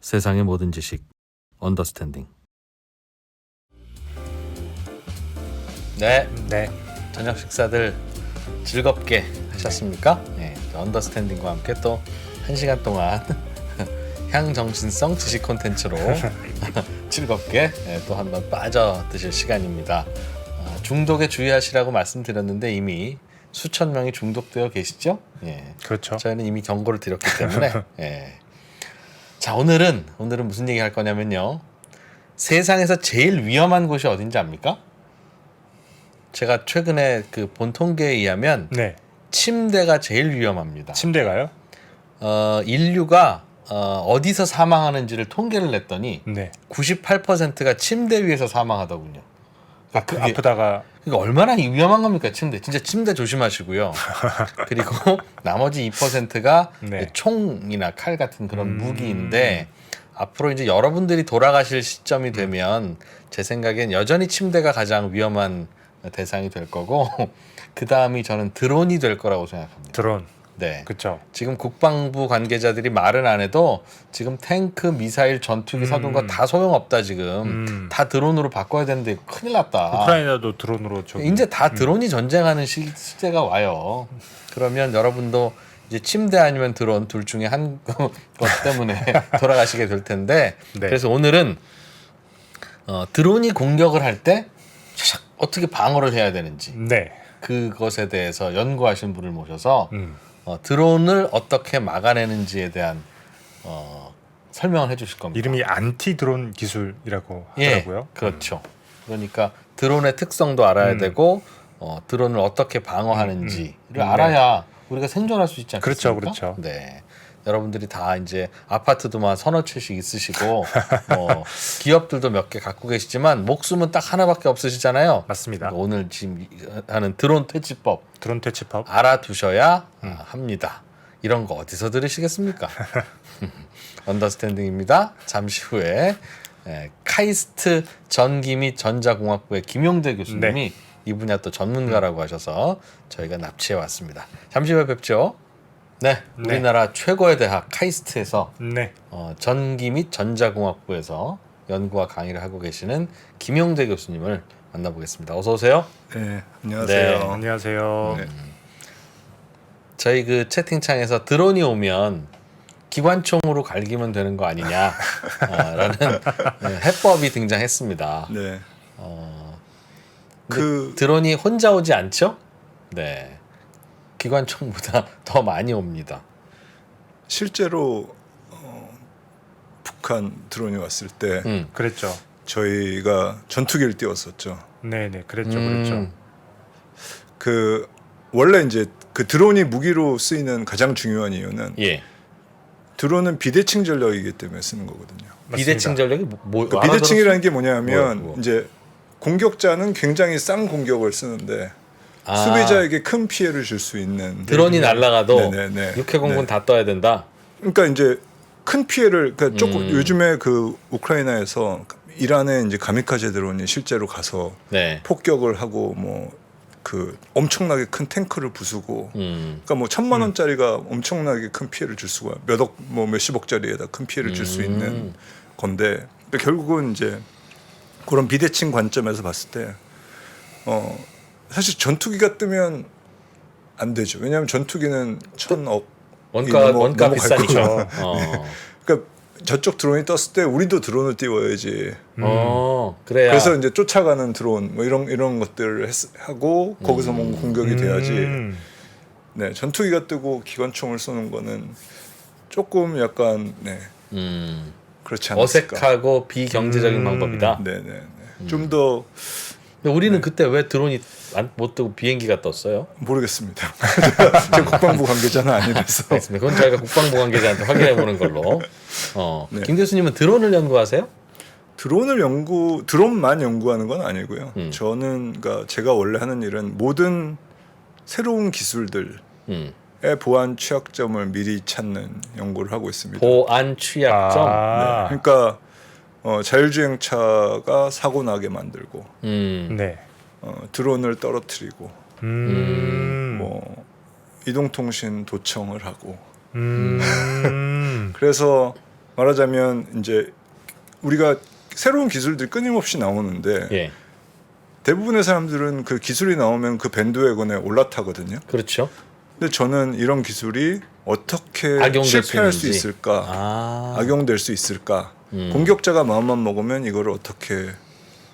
세상의 모든 지식 언더스탠딩. 네, 저녁 식사들 즐겁게 하셨습니까? 네, 언더스탠딩과 함께 또 1시간 동안 향정신성 지식 콘텐츠로 즐겁게 또 한번 빠져 드실 시간입니다. 중독에 주의하시라고 말씀드렸는데 이미 수천 명이 중독되어 계시죠? 예. 그렇죠. 저희는 이미 경고를 드렸기 때문에. 예. 자, 오늘은 무슨 얘기 할 거냐면요. 세상에서 제일 위험한 곳이 어딘지 압니까? 제가 최근에 그 본 통계에 의하면 네. 침대가 제일 위험합니다. 침대가요? 인류가 어디서 사망하는지를 통계를 냈더니 네. 98%가 침대 위에서 사망하더군요. 그게- 아프다가 그러니까 얼마나 위험한 겁니까, 침대? 진짜 침대 조심하시고요. 그리고 나머지 2%가 네. 총이나 칼 같은 그런 무기인데 앞으로 이제 여러분들이 돌아가실 시점이 되면 제 생각엔 여전히 침대가 가장 위험한 대상이 될 거고 그 다음이 저는 드론이 될 거라고 생각합니다. 드론. 네. 그렇죠. 지금 국방부 관계자들이 말은 안 해도 지금 탱크, 미사일, 전투기 사둔 거 다 소용없다 지금. 다 드론으로 바꿔야 되는데 큰일 났다. 우크라이나도 드론으로 이제 다 드론이 전쟁하는 시대가 와요. 그러면 여러분도 이제 침대 아니면 드론 둘 중에 한 것 때문에 돌아가시게 될 텐데 네. 그래서 오늘은 드론이 공격을 할 때 어떻게 방어를 해야 되는지 네. 그것에 대해서 연구하신 분을 모셔서 드론을 어떻게 막아내는지에 대한 설명을 해주실 겁니다. 이름이 안티 드론 기술이라고 예, 하더라고요. 그렇죠. 그러니까 드론의 특성도 알아야 되고 드론을 어떻게 방어하는지를 알아야 우리가 생존할 수 있지 않겠습니까? 그렇죠. 네. 여러분들이 다 이제 아파트도 막 서너 채씩 있으시고 기업들도 몇 개 갖고 계시지만 목숨은 딱 하나밖에 없으시잖아요. 맞습니다. 그러니까 오늘 지금 하는 드론 퇴치법 드론 퇴치법. 알아두셔야 합니다. 이런 거 어디서 들으시겠습니까? 언더스탠딩입니다. 잠시 후에 카이스트 전기 및 전자공학부의 김용대 교수님이 이 분야 또 전문가라고 하셔서 저희가 납치해 왔습니다. 잠시 후에 뵙죠. 네, 우리나라 최고의 대학 카이스트에서 네. 전기 및 전자공학부에서 연구와 강의를 하고 계시는 김용대 교수님을 만나보겠습니다. 어서 오세요. 네, 안녕하세요. 네. 안녕하세요. 네. 저희 그 채팅창에서 드론이 오면 기관총으로 갈기면 되는 거 아니냐라는 해법이 등장했습니다. 네. 근데 드론이 혼자 오지 않죠? 네. 기관총보다 더 많이 옵니다. 실제로 북한 드론이 왔을 때 그랬죠. 저희가 전투기를 띄웠었죠. 네네. 그랬죠. 그 원래 이제 그 드론이 무기로 쓰이는 가장 중요한 이유는 예. 드론은 비대칭 전력이기 때문에 쓰는 거거든요. 비대칭 전력이 뭐 그 비대칭이라는 게 뭐냐면 뭐. 이제 공격자는 굉장히 싼 공격을 쓰는데 아, 수비자에게 큰 피해를 줄 수 있는 드론이 날아가도 네네네. 육해공군 다 떠야 된다. 그러니까 이제 큰 피해를 그러니까 조금 요즘에 그 우크라이나에서 이란에 이제 가미카제 드론이 실제로 가서 네. 폭격을 하고 뭐 그 엄청나게 큰 탱크를 부수고 그러니까 뭐 1,000만 원짜리가 엄청나게 큰 피해를 줄 수가 몇억 뭐 몇십억짜리에다 큰 피해를 줄 수 있는 건데 근데 결국은 이제 그런 비대칭 관점에서 봤을 때 사실 전투기가 뜨면 안 되죠. 왜냐하면 전투기는 1,000억 원가 비싸니까. 그러니까 저쪽 드론이 떴을 때 우리도 드론을 띄워야지. 그래야. 그래서 이제 쫓아가는 드론 뭐 이런 것들을 하고 거기서 뭔가 공격이 돼야지. 네, 전투기가 뜨고 기관총을 쏘는 거는 조금 약간 그렇지 않았을까. 어색하고 비경제적인 방법이다. 네네. 좀 더 근데 우리는 그때 왜 드론이 못 뜨고 비행기가 떴어요? 모르겠습니다. 제 국방부 관계자는 아니라서. 알겠습니다. 그건 저희가 국방부 관계자한테 확인해 보는 걸로. 네. 김 교수님은 드론을 연구하세요? 드론만 연구하는 건 아니고요. 저는 그러니까 제가 원래 하는 일은 모든 새로운 기술들의 보안 취약점을 미리 찾는 연구를 하고 있습니다. 보안 취약점. 네. 그러니까 자율주행차가 사고 나게 만들고, 네. 드론을 떨어뜨리고, 뭐 이동통신 도청을 하고. 그래서 말하자면 이제 우리가 새로운 기술들이 끊임없이 나오는데 예. 대부분의 사람들은 그 기술이 나오면 그 밴드웨건에 올라타거든요. 그렇죠. 근데 저는 이런 기술이 어떻게 악용될 실패할 수 수 있는지. 있을까, 아. 악용될 수 있을까, 공격자가 마음만 먹으면 이거를 어떻게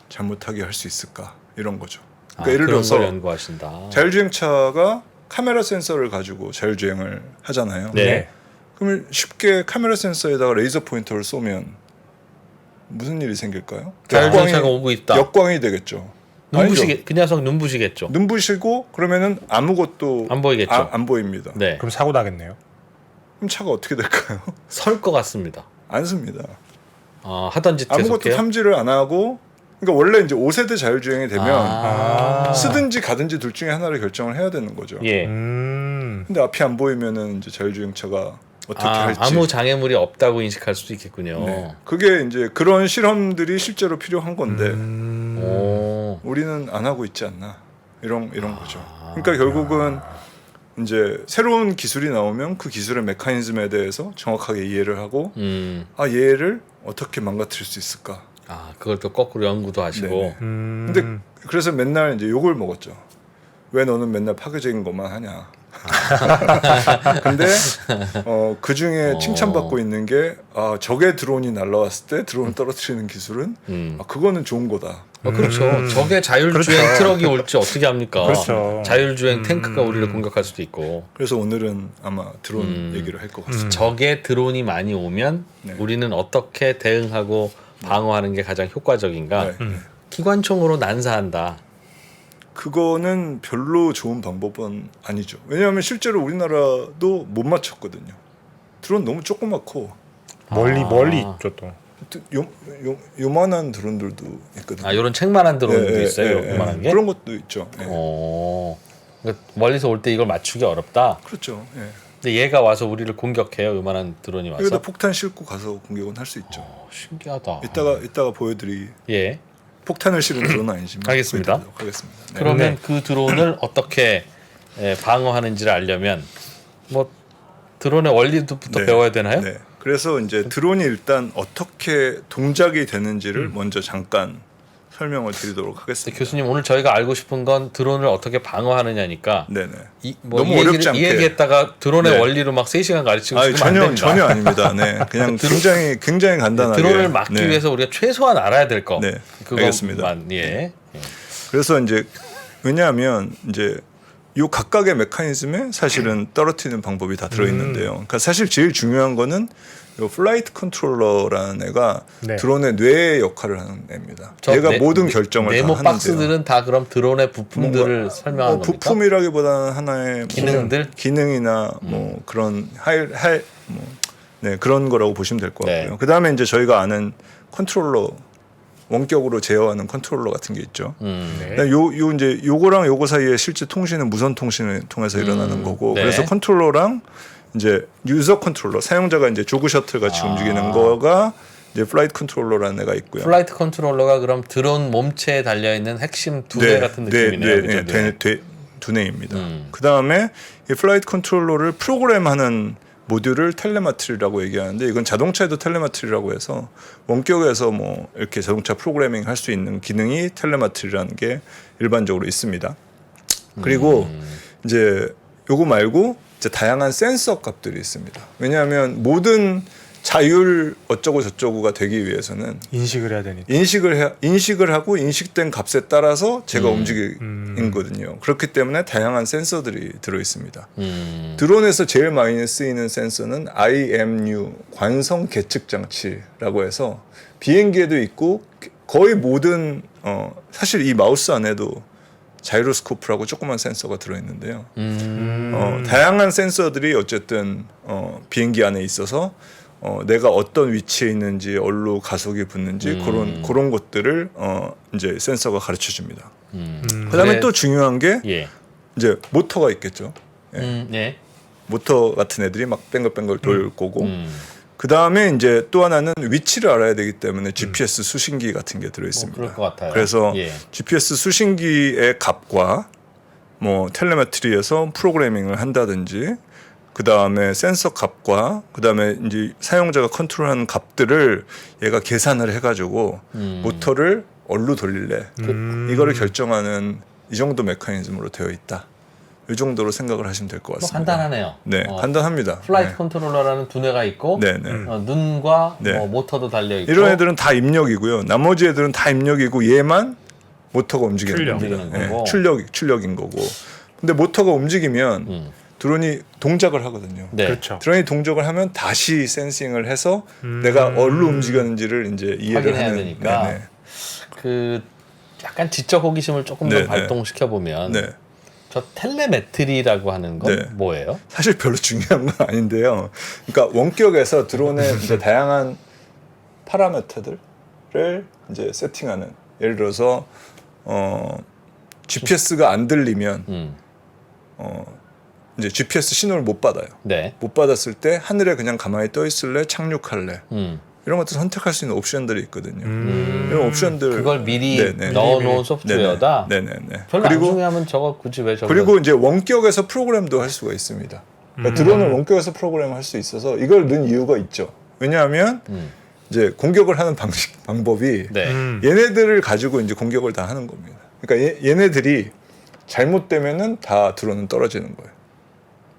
잘못하게 할 수 있을까 이런 거죠. 그러니까 예를 그런 들어서 걸 연구하신다. 자율주행차가 카메라 센서를 가지고 자율주행을 하잖아요. 네. 그러면 쉽게 카메라 센서에다가 레이저 포인터를 쏘면 무슨 일이 생길까요? 자율주행차가 오고 있다. 역광이 되겠죠. 눈부시게 그 녀석 눈부시겠죠. 눈부시고 그러면은 아무것도 안 보이겠죠. 안 보입니다. 네. 그럼 사고 나겠네요. 그럼 차가 어떻게 될까요? 설 것 같습니다. 안 씁니다. 하던 짓 아무것도 계속해요. 탐지를 안 하고 그러니까 원래 이제 5세대 자율주행이 되면 아. 쓰든지 가든지 둘 중에 하나를 결정을 해야 되는 거죠. 예. 근데 앞이 안 보이면은 이제 자율주행차가 어떻게 할지 아무 장애물이 없다고 인식할 수도 있겠군요. 네. 그게 이제 그런 실험들이 실제로 필요한 건데 오. 우리는 안 하고 있지 않나 이런 거죠. 그러니까 결국은 이제 새로운 기술이 나오면 그 기술의 메커니즘에 대해서 정확하게 이해를 하고 얘를 어떻게 망가뜨릴 수 있을까. 그걸 또 거꾸로 연구도 하시고. 네네. 근데 그래서 맨날 이제 욕을 먹었죠. 왜 너는 맨날 파괴적인 것만 하냐. 근데 그 중에 칭찬받고 있는 게 적의 드론이 날라왔을 때 드론을 떨어뜨리는 기술은 그거는 좋은 거다. 그렇죠. 저게 자율주행 그렇죠. 트럭이 올지 어떻게 합니까? 그렇죠. 자율주행 탱크가 우리를 공격할 수도 있고. 그래서 오늘은 아마 드론 얘기를 할 것 같습니다. 적의 드론이 많이 오면 네. 우리는 어떻게 대응하고 방어하는 게 가장 효과적인가? 네. 기관총으로 난사한다. 그거는 별로 좋은 방법은 아니죠. 왜냐하면 실제로 우리나라도 못 맞췄거든요. 드론 너무 조그맣고 멀리 있죠 또. 요만한 드론들도 있거든요. 이런 책만한 드론도 있어요. 예. 요만한 게. 그런 것도 있죠. 예. 그러니까 멀리서 올 때 이걸 맞추기 어렵다. 그렇죠. 예. 근데 얘가 와서 우리를 공격해요. 요만한 드론이 와서. 여기다 폭탄 싣고 가서 공격은 할 수 있죠. 신기하다. 이따가 보여드리. 예. 폭탄을 실은 드론은 아니지만 알겠습니다. 보여드리도록 하겠습니다. 네. 그러면 그 드론을 어떻게 방어하는지를 알려면 뭐 드론의 원리부터 배워야 되나요? 네. 그래서 이제 드론이 일단 어떻게 동작이 되는지를 먼저 잠깐 설명을 드리도록 하겠습니다. 교수님 오늘 저희가 알고 싶은 건 드론을 어떻게 방어하느냐니까. 네네. 너무 어렵지 않게. 이 얘기했다가 드론의 네. 원리로 막 3시간 가르치고 싶으면 안 됩니다. 전혀 아닙니다. 네, 그냥 굉장히 간단하게 드론을 막기 위해서 우리가 최소한 알아야 될 거. 네, 알겠습니다. 그것만 예. 그래서 이제 왜냐하면 이제 요 각각의 메커니즘에 사실은 떨어뜨리는 방법이 다 들어있는데요. 그러니까 사실 제일 중요한 거는 요 플라이트 컨트롤러라는 애가 네. 드론의 뇌의 역할을 하는 애입니다. 얘가 모든 결정을 다 네모 하는데요. 박스들은 다 그럼 드론의 부품들을 설명하는 겁니까? 부품이라기보다는 하나의 기능들? 기능이나 뭐 그런 그런 거라고 보시면 될 것 같고요. 네. 그다음에 이제 저희가 아는 컨트롤러 원격으로 제어하는 컨트롤러 같은 게 있죠. 네. 요 이제 요거랑 요거 사이에 실제 통신은 무선 통신을 통해서 일어나는 거고 네. 그래서 컨트롤러랑 이제 유저 컨트롤러 사용자가 이제 조그 셔틀 같이 움직이는 거가 이제 플라이트 컨트롤러라는 애가 있고요. 플라이트 컨트롤러가 그럼 드론 몸체에 달려 있는 핵심 두뇌 같은 느낌이네요. 그죠? 두뇌입니다. 그 다음에 이 플라이트 컨트롤러를 프로그램하는 모듈을 텔레마트리라고 얘기하는데 이건 자동차에도 텔레마트리라고 해서 원격에서 뭐 이렇게 자동차 프로그래밍 할 수 있는 기능이 텔레마트리라는 게 일반적으로 있습니다. 그리고 이제 요거 말고 이제 다양한 센서 값들이 있습니다. 왜냐하면 모든 자율 어쩌고 저쩌고가 되기 위해서는 인식을 해야 되니까. 인식을 하고 인식된 값에 따라서 제가 움직이거든요. 그렇기 때문에 다양한 센서들이 들어 있습니다. 드론에서 제일 많이 쓰이는 센서는 IMU 관성 계측 장치라고 해서 비행기에도 있고 거의 모든 사실 이 마우스 안에도 자이로스코프라고 조그만 센서가 들어있는데요. 다양한 센서들이 어쨌든 비행기 안에 있어서 내가 어떤 위치에 있는지 어디로 가속이 붙는지 그런 것들을 이제 센서가 가르쳐 줍니다. 그다음에 또 중요한 게 이제 모터가 있겠죠. 예. 모터 같은 애들이 막 뱅글뱅글 돌 거고 그다음에 이제 또 하나는 위치를 알아야 되기 때문에 GPS 수신기 같은 게 들어 있습니다. 그럴 것 같아요. 그래서 GPS 수신기의 값과 뭐 텔레메트리에서 프로그래밍을 한다든지 그 다음에 센서 값과 그 다음에 이제 사용자가 컨트롤하는 값들을 얘가 계산을 해가지고 모터를 어디로 돌릴래 이거를 결정하는 이 정도 메커니즘으로 되어 있다. 이 정도로 생각을 하시면 될 것 뭐 같습니다. 간단하네요. 네, 간단합니다. 플라이트 네. 컨트롤러라는 두뇌가 있고 네, 네. 눈과 네. 뭐 모터도 달려 있고 이런 애들은 다 입력이고요. 나머지 애들은 다 입력이고 얘만 모터가 움직이는 출력. 겁니다. 움직이는 거고. 출력인 거고. 근데 모터가 움직이면 드론이 동작을 하거든요. 네. 그렇죠. 드론이 동작을 하면 다시 센싱을 해서 내가 어디로 움직였는지를 이제 이해를 확인해야 하는. 되니까. 네네. 그 약간 지적 호기심을 조금 더 네, 네. 발동시켜 보면 네. 저 텔레메트리라고 하는 건 네. 뭐예요? 사실 별로 중요한 건 아닌데요. 그러니까 원격에서 드론의 이제 다양한 파라미터들을 이제 세팅하는. 예를 들어서 GPS가 안 들리면 이제 GPS 신호를 못 받아요. 네. 못 받았을 때 하늘에 그냥 가만히 떠 있을래, 착륙할래 이런 것들 선택할 수 있는 옵션들이 있거든요. 이런 옵션들 그걸 미리 네네. 넣어놓은 소프트웨어다. 네네네. 별로 안 중요하면 저거 굳이 왜 저거? 그리고 이제 원격에서 프로그램도 할 수가 있습니다. 그러니까 드론을 원격에서 프로그램할 수 있어서 이걸 넣은 이유가 있죠. 왜냐하면 이제 공격을 하는 방법이 네. 얘네들을 가지고 이제 공격을 다 하는 겁니다. 그러니까 얘네들이 잘못되면은 다 드론은 떨어지는 거예요.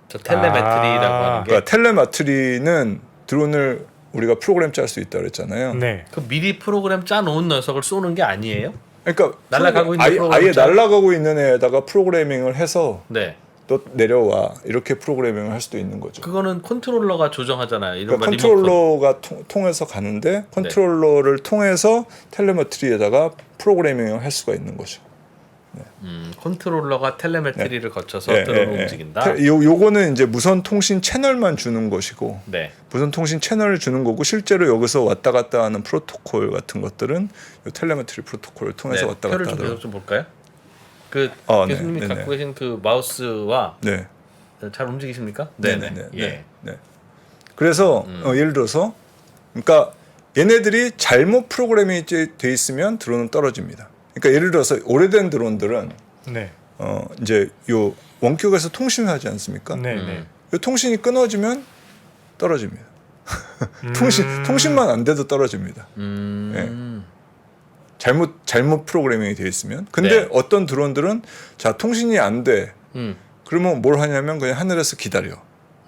저 텔레메트리라고 하는 게. 그러니까 텔레마트리는 드론을 우리가 프로그램 짤 수 있다 그랬잖아요. 네. 그 미리 프로그램 짜놓은 녀석을 쏘는 게 아니에요? 그러니까 날아가고 있는 아예 프로그램을 날아가고 있는 애에다가 프로그래밍을 해서 네. 너 내려와 이렇게 프로그래밍을 할 수도 있는 거죠. 그거는 컨트롤러가 조정하잖아요. 이런 그러니까 컨트롤러가 통해서 가는데 컨트롤러를 통해서 텔레메트리에다가 프로그래밍을 할 수가 있는 거죠. 컨트롤러가 텔레메트리를 거쳐서 네, 드론을 네, 움직인다. 네. 요거는 이제 무선 통신 채널만 주는 것이고 네. 무선 통신 채널을 주는 거고 실제로 여기서 왔다 갔다 하는 프로토콜 같은 것들은 요 텔레메트리 프로토콜을 통해서 네. 왔다 표를 갔다 좀 하더라고요. 계속 좀 볼까요? 그 네, 교수님이 네, 갖고 네. 계신 그 마우스와 네. 잘 움직이십니까? 네네네. 예. 네. 그래서 예를 들어서 그러니까 얘네들이 잘못 프로그래밍이 돼 있으면 드론은 떨어집니다. 그러니까 예를 들어서 오래된 드론들은 네. 이제 요 원격에서 통신을 하지 않습니까? 네. 네. 요 통신이 끊어지면 떨어집니다. 통신만 안 돼도 떨어집니다. 잘못 프로그래밍이 돼 있으면. 근데 네. 어떤 드론들은 자 통신이 안 돼. 그러면 뭘 하냐면 그냥 하늘에서 기다려.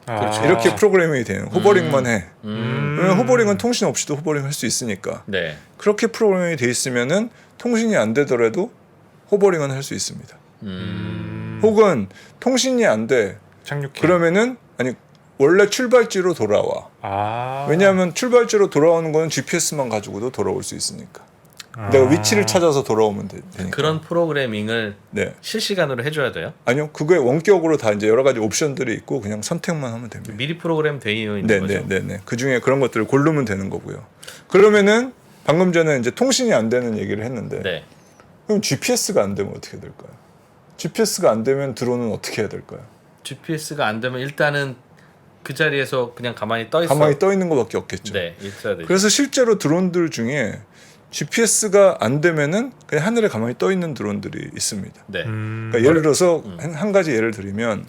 그렇죠. 이렇게 프로그래밍이 되는 호버링만 해. 그러면 호버링은 통신 없이도 호버링 할 수 있으니까. 네. 그렇게 프로그래밍이 돼 있으면은 통신이 안 되더라도 호버링은 할 수 있습니다. 혹은 통신이 안 돼. 착륙해. 그러면은 아니 원래 출발지로 돌아와. 왜냐하면 출발지로 돌아오는 거는 GPS만 가지고도 돌아올 수 있으니까. 내가 위치를 찾아서 돌아오면 되니까. 그런 프로그래밍을 네. 실시간으로 해줘야 돼요. 아니요, 그게 원격으로 다 이제 여러 가지 옵션들이 있고 그냥 선택만 하면 됩니다. 미리 프로그램 되어 있는 거죠. 네네네. 그 중에 그런 것들을 고르면 되는 거고요. 그러면은 방금 전에 이제 통신이 안 되는 얘기를 했는데, 네. 그럼 GPS가 안 되면 어떻게 될까요? GPS가 안 되면 드론은 어떻게 해야 될까요? GPS가 안 되면 일단은 그 자리에서 그냥 가만히 떠 있어. 가만히 떠 있는 것밖에 없겠죠. 네, 있어야 되죠. 그래서 실제로 드론들 중에 GPS가 안 되면은 그냥 하늘에 가만히 떠 있는 드론들이 있습니다. 네. 그러니까 예를 들어서 한 가지 예를 들면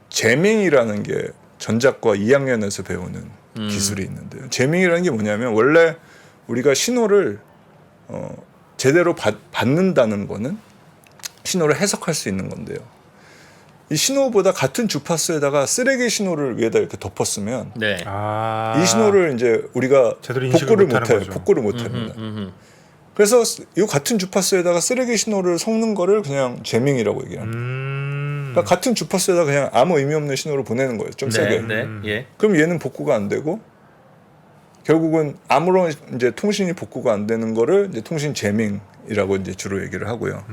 제밍이라는 게 전작과 2학년에서 배우는 기술이 있는데요. 제밍이라는 게 뭐냐면 원래 우리가 신호를 제대로 받는다는 거는 신호를 해석할 수 있는 건데요. 이 신호보다 같은 주파수에다가 쓰레기 신호를 위에다 이렇게 덮었으면 네. 이 신호를 이제 우리가 제대로 인식을 복구를 못하는 못해요. 거죠. 복구를 못합니다. 그래서 이 같은 주파수에다가 쓰레기 신호를 섞는 거를 그냥 제밍이라고 얘기합니다. 그러니까 같은 주파수에다 그냥 아무 의미 없는 신호를 보내는 거예요. 좀 세게. 네. 예. 그럼 얘는 복구가 안 되고 결국은 아무런 이제 통신이 복구가 안 되는 거를 이제 통신 제밍이라고 이제 주로 얘기를 하고요.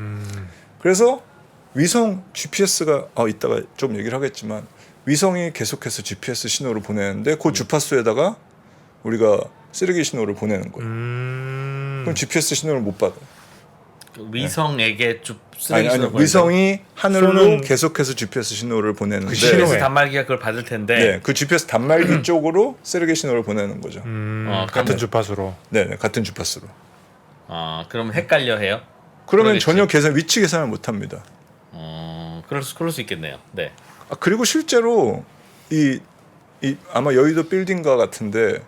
그래서 위성 GPS가 이따가 좀 얘기를 하겠지만 위성이 계속해서 GPS 신호를 보내는데 그 주파수에다가 우리가 쓰레기 신호를 보내는 거예요. 그럼 GPS 신호를 못 받아요. 그 위성에게 쓰레기 아니 신호 위성이 하늘로 쏘는 계속해서 GPS 신호를 보내는데 그 신호에. GPS 단말기가 그걸 받을 텐데. 네, 그 GPS 단말기 쪽으로 쓰레기 신호를 보내는 거죠. 그러면- 같은 주파수로. 네, 같은 주파수로. 그럼 헷갈려 해요. 그러면 그러겠지. 전혀 위치 계산을 못 합니다. 그럴 수 있겠네요. 네. 그리고 실제로 이 아마 여의도 빌딩과 같은데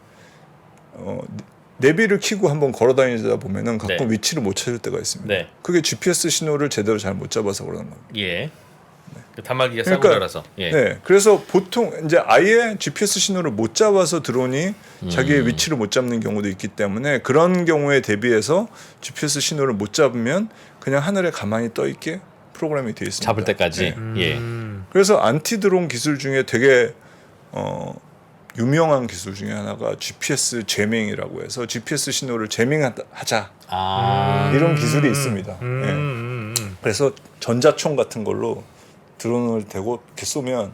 내비를 켜고 한번 걸어다니다 보면은 가끔 네. 위치를 못 찾을 때가 있습니다. 네. 그게 GPS 신호를 제대로 잘 못 잡아서 그러는 겁니다. 예. 그 단말기가 그러니까, 싸구려라서. 예. 네, 그래서 보통 이제 아예 GPS 신호를 못 잡아서 드론이 자기의 위치를 못 잡는 경우도 있기 때문에 그런 경우에 대비해서 GPS 신호를 못 잡으면 그냥 하늘에 가만히 떠 있게 프로그램이 되어 있습니다. 잡을 때까지. 네. 예. 그래서 안티 드론 기술 중에 되게 유명한 기술 중에 하나가 GPS 제밍이라고 해서 GPS 신호를 제밍하자 아. 이런 기술이 있습니다. 그래서 전자총 같은 걸로 드론을 대고 이렇게 쏘면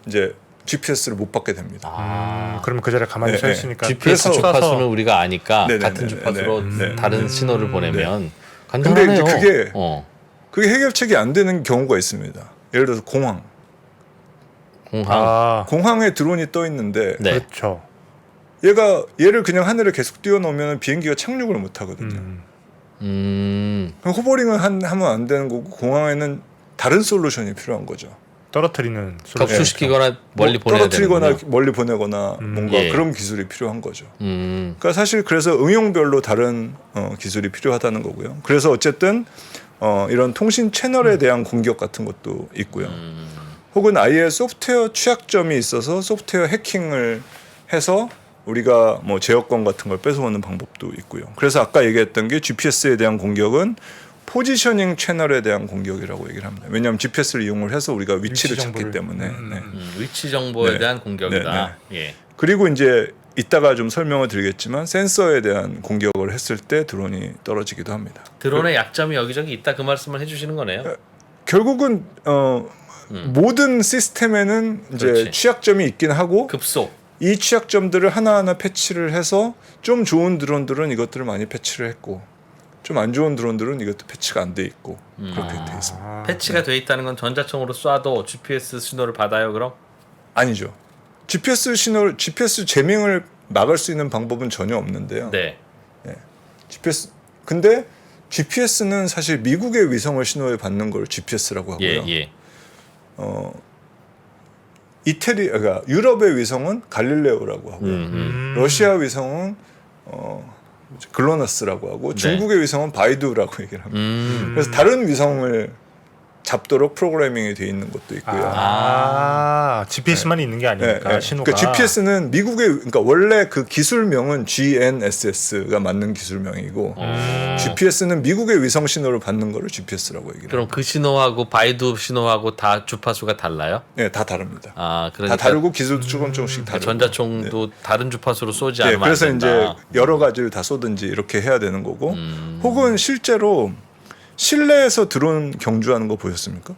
이제 GPS를 못 받게 됩니다. 그러면 그 자리에 가만히 네, 서 네. 있으니까 GPS 그래서- 주파수는 우리가 아니까 네네네, 같은 주파수로 네네. 다른 신호를 보내면 근데 간단하네요. 이제 그게 해결책이 안 되는 경우가 있습니다. 예를 들어서 공항. 공항. 공항에 드론이 떠 있는데 네. 그렇죠. 얘를 그냥 하늘에 계속 띄워놓으면 비행기가 착륙을 못 하거든요. 그럼 호버링을 하면 안 되는 거고 공항에는 다른 솔루션이 필요한 거죠. 떨어뜨리는 격추시키거나 멀리 보내야 떨어뜨리거나 되는군요. 멀리 보내거나 뭔가 예. 그런 기술이 필요한 거죠. 음. 그러니까 사실 그래서 응용별로 다른 기술이 필요하다는 거고요. 그래서 어쨌든 이런 통신 채널에 대한 공격 같은 것도 있고요. 혹은 아예 소프트웨어 취약점이 있어서 소프트웨어 해킹을 해서 우리가 뭐 제어권 같은 걸 뺏어오는 방법도 있고요. 그래서 아까 얘기했던 게 GPS에 대한 공격은 포지셔닝 채널에 대한 공격이라고 얘기를 합니다. 왜냐하면 GPS를 이용을 해서 우리가 위치를 위치 찾기 정보를- 때문에. 네. 위치 정보에 네. 대한 공격이다. 예. 그리고 이제 이따가 좀 설명을 드리겠지만 센서에 대한 공격을 했을 때 드론이 떨어지기도 합니다. 드론의 약점이 여기저기 있다 그 말씀을 해주시는 거네요. 결국은 모든 시스템에는 이제 그렇지. 취약점이 있긴 하고 급소. 이 취약점들을 하나하나 패치를 해서 좀 좋은 드론들은 이것들을 많이 패치를 했고 좀 안 좋은 드론들은 이것도 패치가 안 돼 있고 그렇게 돼 있습니다. 패치가 돼 있다는 건 전자총으로 쏴도 GPS 신호를 받아요. 그럼? 아니죠. GPS 제밍을 막을 수 있는 방법은 전혀 없는데요. 네. 근데 GPS는 사실 미국의 위성을 신호에 받는 걸 GPS라고 하고요. 예, 예. 그러니까 유럽의 위성은 갈릴레오라고 하고요. 러시아 위성은 글로나스라고 하고 네. 중국의 위성은 바이두라고 얘기를 합니다. 그래서 다른 위성을 잡도록 프로그래밍이 돼 있는 것도 있고요. GPS만 있는 게 아니니까 신호가. 그러니까 GPS는 그러니까 원래 그 기술명은 GNSS가 맞는 기술명이고 GPS는 미국의 위성 신호를 받는 거를 GPS라고 얘기를 그럼 그 신호하고 바이두 신호하고 다 주파수가 달라요? 네, 다 다릅니다. 아, 그러니까 다 다르고 기술도 조금씩 다르고. 전자총도 다른 주파수로 쏘지 네, 않으면 그래서 안 된다. 이제 여러 가지를 다 쏘든지 이렇게 해야 되는 거고, 혹은 실제로 실내에서 드론 경주하는 거 보셨습니까?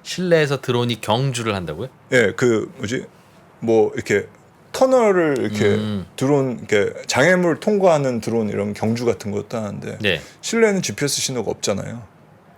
실내에서 드론이 경주를 한다고요? 예, 그 뭐지, 뭐 이렇게 터널을 이렇게 드론 이렇게 장애물 통과하는 드론 이런 경주 같은 것도 하는데 네. 실내에는 GPS 신호가 없잖아요.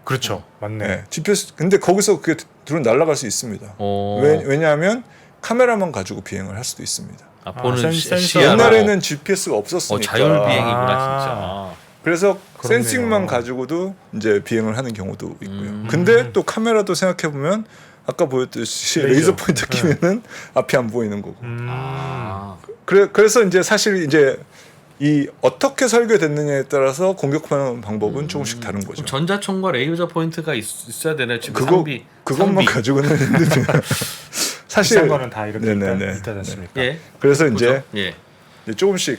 그렇죠. 맞네. 네, GPS 근데 거기서 그게 드론 날아갈 수 있습니다. 오. 왜냐하면 카메라만 가지고 비행을 할 수도 있습니다. 아, 보는 센서. 시야로. 옛날에는 GPS가 없었으니까. 자율비행이구나 진짜. 그래서 그렇네요. 센싱만 가지고도 이제 비행을 하는 경우도 있고요. 근데 또 카메라도 생각해 보면 아까 보였듯이 레이저 포인터 끼면은 앞이 안 보이는 거고. 아. 그래서 이제 사실 이제 이 어떻게 설계됐느냐에 따라서 공격하는 방법은 조금씩 다른 거죠. 그럼 전자총과 레이저 포인트가 있어야 되네. 지금 그것만 상비. 가지고는 힘들죠. 사실 비싼 거는 다 이렇게 네네네. 있지 않습니까? 예. 그래서 그죠? 이제 예. 조금씩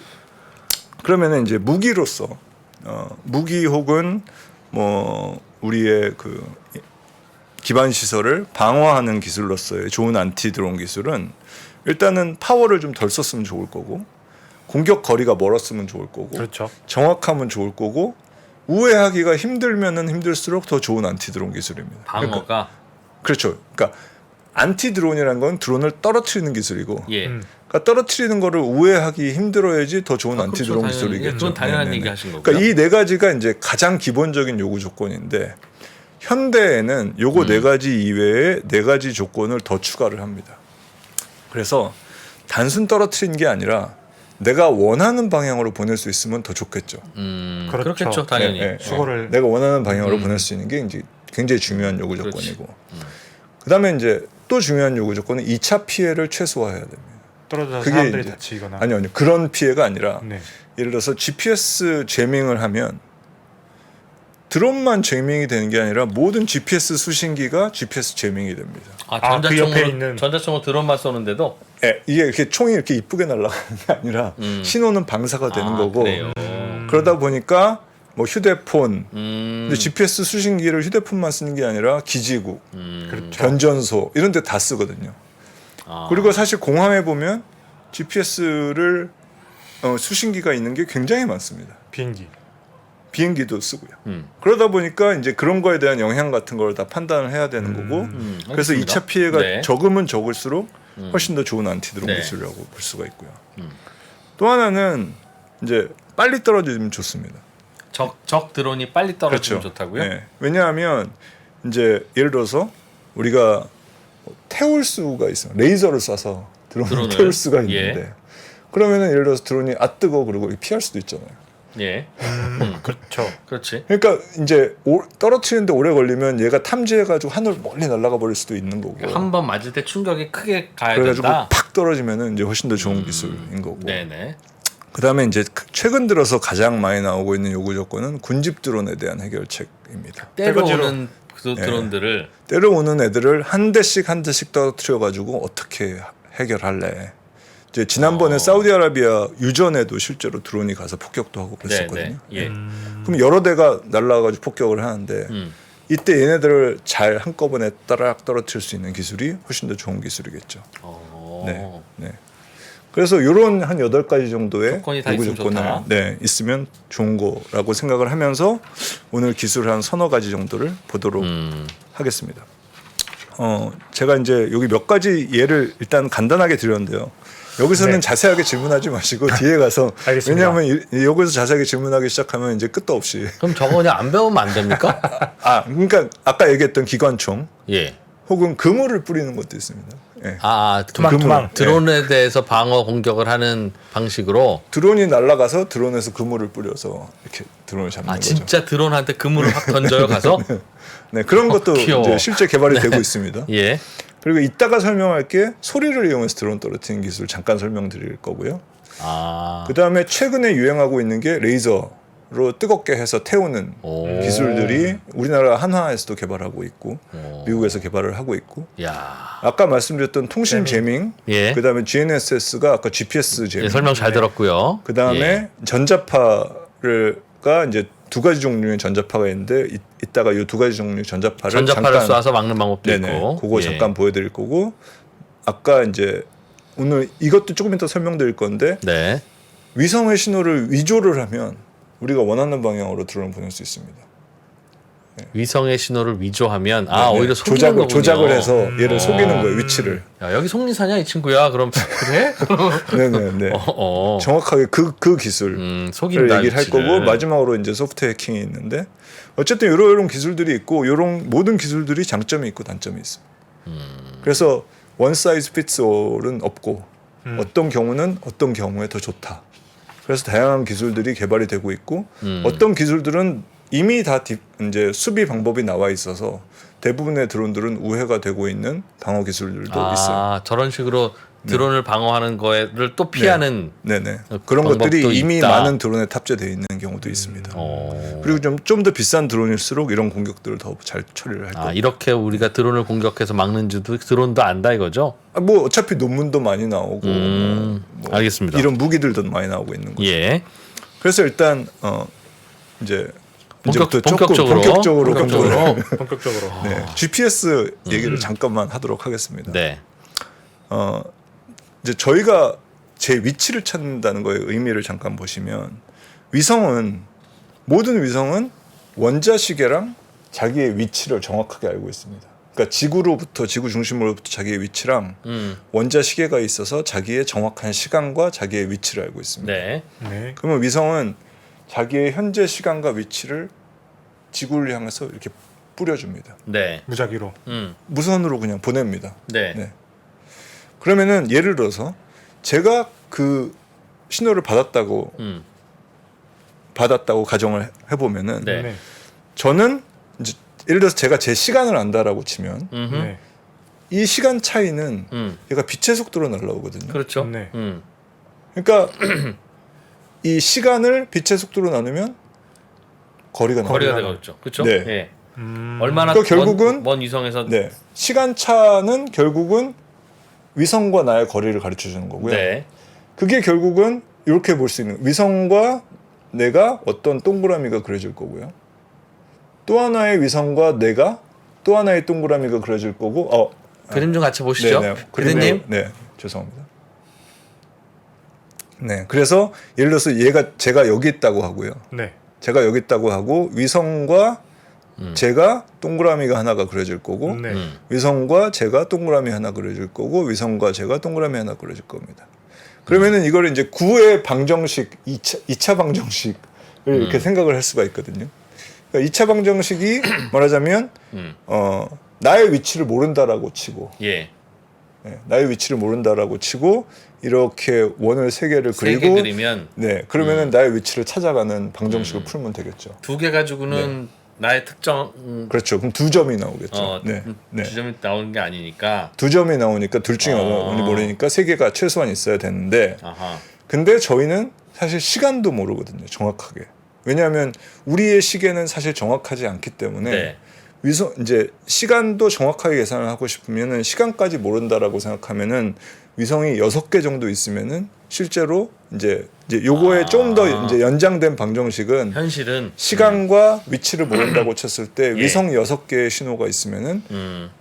그러면은 이제 무기로서 무기 혹은 뭐 우리의 그 기반 시설을 방어하는 기술로서의 좋은 안티 드론 기술은 일단은 파워를 좀 덜 썼으면 좋을 거고 공격 거리가 멀었으면 좋을 거고 그렇죠. 정확하면 좋을 거고 우회하기가 힘들면은 힘들수록 더 좋은 안티 드론 기술입니다. 방어가 그렇죠. 그러니까 안티 드론이라는 건 드론을 떨어뜨리는 기술이고 예. 그러니까 떨어뜨리는 거를 우회하기 힘들어야지 더 좋은 안티 그렇죠, 드론 당연히. 기술이겠죠. 그건 당연한 네네네. 얘기 하신 거고요. 그러니까 이 네 가지가 이제 가장 기본적인 요구 조건인데 현대에는 요거 네 가지 이외에 네 가지 조건을 더 추가를 합니다. 그래서 단순 떨어뜨리는 게 아니라 내가 원하는 방향으로 보낼 수 있으면 더 좋겠죠. 그렇죠. 그렇겠죠, 당연히. 네, 네. 수거를 내가 원하는 방향으로 보낼 수 있는 게 이제 굉장히 중요한 요구 그렇지. 조건이고. 그다음에 이제 또 중요한 요구 조건은 2차 피해를 최소화해야 됩니다. 떨어져서 그게 사람들이 이제- 다치거나. 아니요. 그런 피해가 아니라 네. 예를 들어서 GPS 제밍을 하면 드론만 제밍이 되는 게 아니라 모든 GPS 수신기가 GPS 제밍이 됩니다. 아, 그 옆에 있는- 전자총으로 드론만 쏘는데도 예, 이게 이렇게 총이 이렇게 이쁘게 날아가는 게 아니라 신호는 방사가 되는 거고 그래요. 그러다 보니까 뭐 휴대폰 음. 근데 GPS 수신기를 휴대폰만 쓰는 게 아니라 기지국, 그렇죠. 변전소 이런 데 다 쓰거든요. 아. 그리고 사실 공항에 보면 GPS를 수신기가 있는 게 굉장히 많습니다. 비행기. 비행기도 쓰고요. 음. 그러다 보니까 이제 그런 거에 대한 영향 같은 걸 다 판단을 해야 되는 거고 그래서 알겠습니다. 2차 피해가 네. 적으면 적을수록 훨씬 더 좋은 안티드론 네. 기술이라고 볼 수가 있고요. 또 하나는 이제 빨리 떨어지면 좋습니다. 적 드론이 빨리 떨어지면 그렇죠. 좋다고요? 네. 왜냐하면 이제 예를 들어서 우리가 태울 수가 있어요. 레이저를 쏴서 드론을 드론을? 태울 수가 있는데 예. 그러면은 예를 들어서 드론이 뜨거 그러고 피할 수도 있잖아요. 예. 그렇죠. 그렇지. 그러니까 이제 떨어뜨리는데 오래 걸리면 얘가 탐지해가지고 하늘 멀리 날아가 버릴 수도 있는 거고. 한 번 맞을 때 충격이 크게 가야 그래가지고 된다. 팍 떨어지면은 이제 훨씬 더 좋은 기술인 거고. 네네. 그다음에 이제 최근 들어서 가장 많이 나오고 있는 요구 조건은 군집 드론에 대한 해결책입니다. 때려오는 그 예. 드론들을 때려오는 애들을 한 대씩 떨어뜨려 가지고 어떻게 해결할래? 이제 지난번에 사우디아라비아 유전에도 실제로 드론이 가서 폭격도 하고 그랬었거든요. 네네. 예. 그럼 여러 대가 날라가지고 폭격을 하는데 음. 이때 얘네들을 잘 한꺼번에 따락 떨어뜨릴 수 있는 기술이 훨씬 더 좋은 기술이겠죠. 어. 네. 그래서 이런 한 8가지 정도의 조건이 다 요구 있으면 조건을 좋다. 네, 있으면 좋은 거라고 생각을 하면서 오늘 기술 한 서너 가지 정도를 보도록 하겠습니다. 제가 이제 여기 몇 가지 예를 일단 간단하게 드렸는데요. 여기서는 네. 자세하게 질문하지 마시고 뒤에 가서 알겠습니다. 왜냐하면 여기서 자세하게 질문하기 시작하면 이제 끝도 없이 그럼 저거 그냥 안 배우면 안 됩니까? 그러니까 아까 얘기했던 기관총 예. 혹은 그물을 뿌리는 것도 있습니다. 예. 투망. 드론에 대해서 방어 공격을 하는 방식으로 드론이 날아가서 드론에서 그물을 뿌려서 이렇게 드론을 잡는 거죠. 진짜 드론한테 그물을 확 던져요 가서. 네, 그런 것도 귀여워. 이제 실제 개발이 되고 있습니다. 예. 그리고 이따가 설명할게 소리를 이용해서 드론 떨어뜨리는 기술 잠깐 설명드릴 거고요. 아. 그 다음에 최근에 유행하고 있는 게 레이저로 뜨겁게 해서 태우는 오. 기술들이 우리나라 한화에서도 개발하고 있고 미국에서 개발을 하고 있고 야. 아까 말씀드렸던 통신 제밍, 예. 그 다음에 GNSS가 아까 GPS 제밍, 예, 설명 잘 들었고요. 그 다음에 예. 전자파가 이제 두 가지 종류의 전자파가 있는데 이따가 이 두 가지 종류의 전자파를 전자파를 잠깐 쏴서 막는 방법도 네네, 있고. 그거 예. 잠깐 보여드릴 거고 아까 이제 오늘 이것도 조금 이따 설명드릴 건데 네. 위성의 신호를 위조를 하면 우리가 원하는 방향으로 드론을 보낼 수 있습니다. 위성의 신호를 위조하면 네네. 오히려 속이는 거군요. 조작을 해서 얘를 속이는 거예요, 위치를. 야, 여기 속리사냐 이 친구야. 그럼 그래? 네네네. 어. 정확하게 그 기술을 속인다. 얘기를 할 위치를. 거고 마지막으로 이제 소프트 해킹이 있는데 어쨌든 이런 기술들이 있고 이런 모든 기술들이 장점이 있고 단점이 있습니다. 그래서 원 사이즈 피츠 올은 없고 어떤 경우는 어떤 경우에 더 좋다. 그래서 다양한 기술들이 개발이 되고 있고 어떤 기술들은 이미 다 이제 수비 방법이 나와 있어서 대부분의 드론들은 우회가 되고 있는 방어 기술들도 있어요. 저런 식으로 드론을 방어하는 거를 또 피하는 네네. 그런 방법도 것들이 이미 있다. 많은 드론에 탑재되어 있는 경우도 있습니다. 그리고 좀 더 비싼 드론일수록 이런 공격들을 더 잘 처리를 할 거고. 이렇게 우리가 드론을 공격해서 막는지도 드론도 안다 이거죠? 뭐 어차피 논문도 많이 나오고 뭐 알겠습니다. 이런 무기들도 많이 나오고 있는 거죠. 예. 그래서 일단 이제 이제부터 본격적으로. 본격적으로 본격적으로. 네, GPS 얘기를 잠깐만 하도록 하겠습니다. 네. 이제 저희가 제 위치를 찾는다는 거의 의미를 잠깐 보시면 모든 위성은 원자 시계랑 자기의 위치를 정확하게 알고 있습니다. 그러니까 지구 중심으로부터 자기의 위치랑 원자 시계가 있어서 자기의 정확한 시간과 자기의 위치를 알고 있습니다. 네. 네. 그러면 위성은 자기의 현재 시간과 위치를 지구를 향해서 이렇게 뿌려줍니다. 네. 무작위로. 무선으로 그냥 보냅니다. 네. 네. 그러면은 예를 들어서 제가 그 신호를 받았다고 가정을 해보면은 네. 저는 이제 예를 들어서 제가 제 시간을 안다라고 치면 네. 이 시간 차이는 음. 얘가 빛의 속도로 날아오거든요. 그렇죠. 네. 그러니까 이 시간을 빛의 속도로 나누면 거리가 거리가 나와요. 되겠죠. 그렇죠. 네. 예. 얼마나 그러니까 결국은 먼 위성에서 네. 시간 차는 결국은 위성과 나의 거리를 가르쳐 주는 거고요. 네. 그게 결국은 이렇게 볼 수 있는 위성과 내가 어떤 동그라미가 그려질 거고요. 또 하나의 위성과 내가 또 하나의 동그라미가 그려질 거고. 그림 좀 같이 보시죠. 그림님. 네, 죄송합니다. 네, 그래서 예를 들어서 제가 여기 있다고 하고요. 네. 제가 여기 있다고 하고 위성과 제가 동그라미가 하나가 그려질 거고 네. 위성과 제가 동그라미 하나 그려질 거고 위성과 제가 동그라미 하나 그려질 겁니다. 그러면은 이거를 이제 9의 방정식, 2차 방정식을 이렇게 생각을 할 수가 있거든요. 그러니까 2차 방정식이 말하자면 나의 위치를 모른다라고 치고 예. 네, 나의 위치를 모른다라고 치고 이렇게 원을 세 개를 세 개 그리고 그리면 네, 그러면은 나의 위치를 찾아가는 방정식을 풀면 되겠죠. 두 개 가지고는 나의 특정 그렇죠. 그럼 두 점이 나오겠죠. 네. 두 점이 나오는 게 아니니까. 두 점이 나오니까 둘 중에 어느 모르니까 세 개가 최소한 있어야 되는데 아하. 근데 저희는 사실 시간도 모르거든요. 정확하게. 왜냐하면 우리의 시계는 사실 정확하지 않기 때문에 네. 이제 시간도 정확하게 계산을 하고 싶으면은 시간까지 모른다라고 생각하면은 위성이 6개 정도 있으면은 실제로 이제 요거에 좀 더 이제 연장된 방정식은 현실은 시간과 위치를 모른다고 쳤을 때 예. 위성 6개의 신호가 있으면은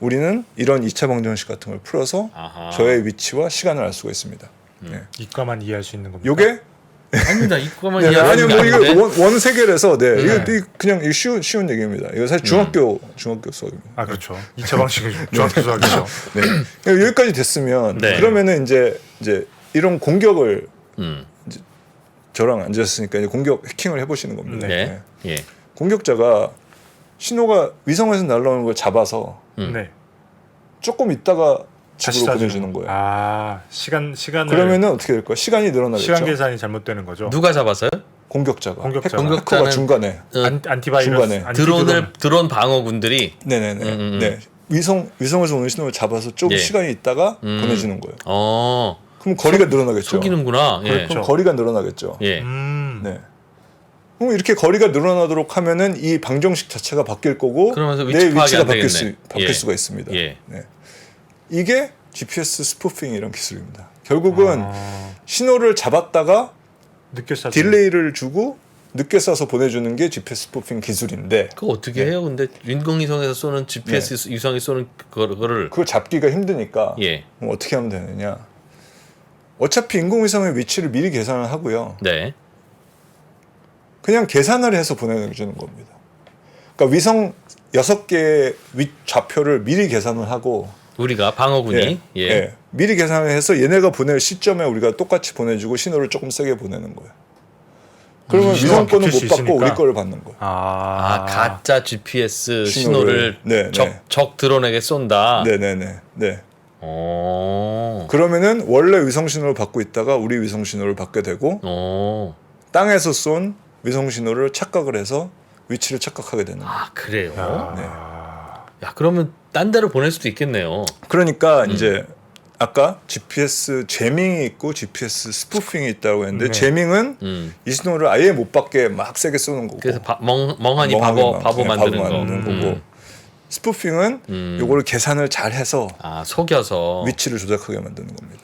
우리는 이런 2차 방정식 같은 걸 풀어서 아하. 저의 위치와 시간을 알 수가 있습니다. 네. 이과만 이해할 수 있는 겁니다. 요게 아닙니다. 이거만 네, 이해하는 아니요, 게 뭐 아닌데. 이거 원 세계라서 네, 이거 그냥 쉬운 얘기입니다. 이거 사실 중학교 수업입니다. 아 그렇죠. 2차 방식은 중학교 수학이죠. 네. 여기까지 됐으면 네. 그러면은 이제 이런 공격을 음. 저랑 앉았으니까 이제 공격 해킹을 해보시는 겁니다. 네. 예. 공격자가 신호가 위성에서 날라오는 걸 잡아서 네. 조금 있다가 다시 집으로 쏴주는 보내주는 거예요. 아 시간을 그러면은 어떻게 될까요? 시간이 늘어나겠죠. 시간 계산이 잘못되는 거죠. 누가 잡았어요? 공격자가 공격자가. 해커가 중간에 안티바이러스, 중간에. 드론 방어군들이 네네네. 네. 위성에서 오는 신호를 잡아서 좀 예. 시간이 있다가 보내주는 거예요. 그럼 거리가 늘어나겠죠. 속이는구나. 예. 그렇죠. 그럼 거리가 늘어나겠죠. 예. 네. 그럼 이렇게 거리가 늘어나도록 하면은 이 방정식 자체가 바뀔 거고 그러면서 내 위치 파악이 위치가 안 되겠네. 바뀔 예. 수가 있습니다. 예. 네. 이게 GPS 스푸핑이라는 기술입니다. 결국은 신호를 잡았다가 늦게 쐈죠. 딜레이를 주고 늦게 쏴서 보내주는 게 GPS 스푸핑 기술인데 그거 어떻게 해요? 근데 인공위성에서 쏘는 GPS 위성이 쏘는 그거를 그걸 잡기가 힘드니까 예. 그럼 어떻게 하면 되느냐? 어차피 인공위성의 위치를 미리 계산을 하고요. 네. 그냥 계산을 해서 보내주는 겁니다. 그러니까 위성 6개의 좌표를 미리 계산을 하고 우리가 방어군이 미리 계산을 해서 얘네가 보낼 시점에 우리가 똑같이 보내주고 신호를 조금 세게 보내는 거예요. 그러면 위성 거는 바뀔 못 수 받고 있으니까. 우리 거를 받는 거예요. 가짜 GPS 신호를 네, 적 드론에게 쏜다. 네네네. 네. 오. 그러면은 원래 위성 신호를 받고 있다가 우리 위성 신호를 받게 되고 오. 땅에서 쏜 위성 신호를 착각을 해서 위치를 착각하게 되는 거예요. 아 그래요? 네. 야 그러면 딴 데로 보낼 수도 있겠네요. 그러니까 이제 아까 GPS 제밍이 있고 GPS 스푸핑이 있다고 했는데 네. 제밍은 이 신호를 아예 못 받게 막 세게 쏘는 거고 그래서 멍하니 바보 만드는 거. 거고 스푸핑은 요거를 계산을 잘 해서 아 속여서. 위치를 조작하게 만드는 겁니다.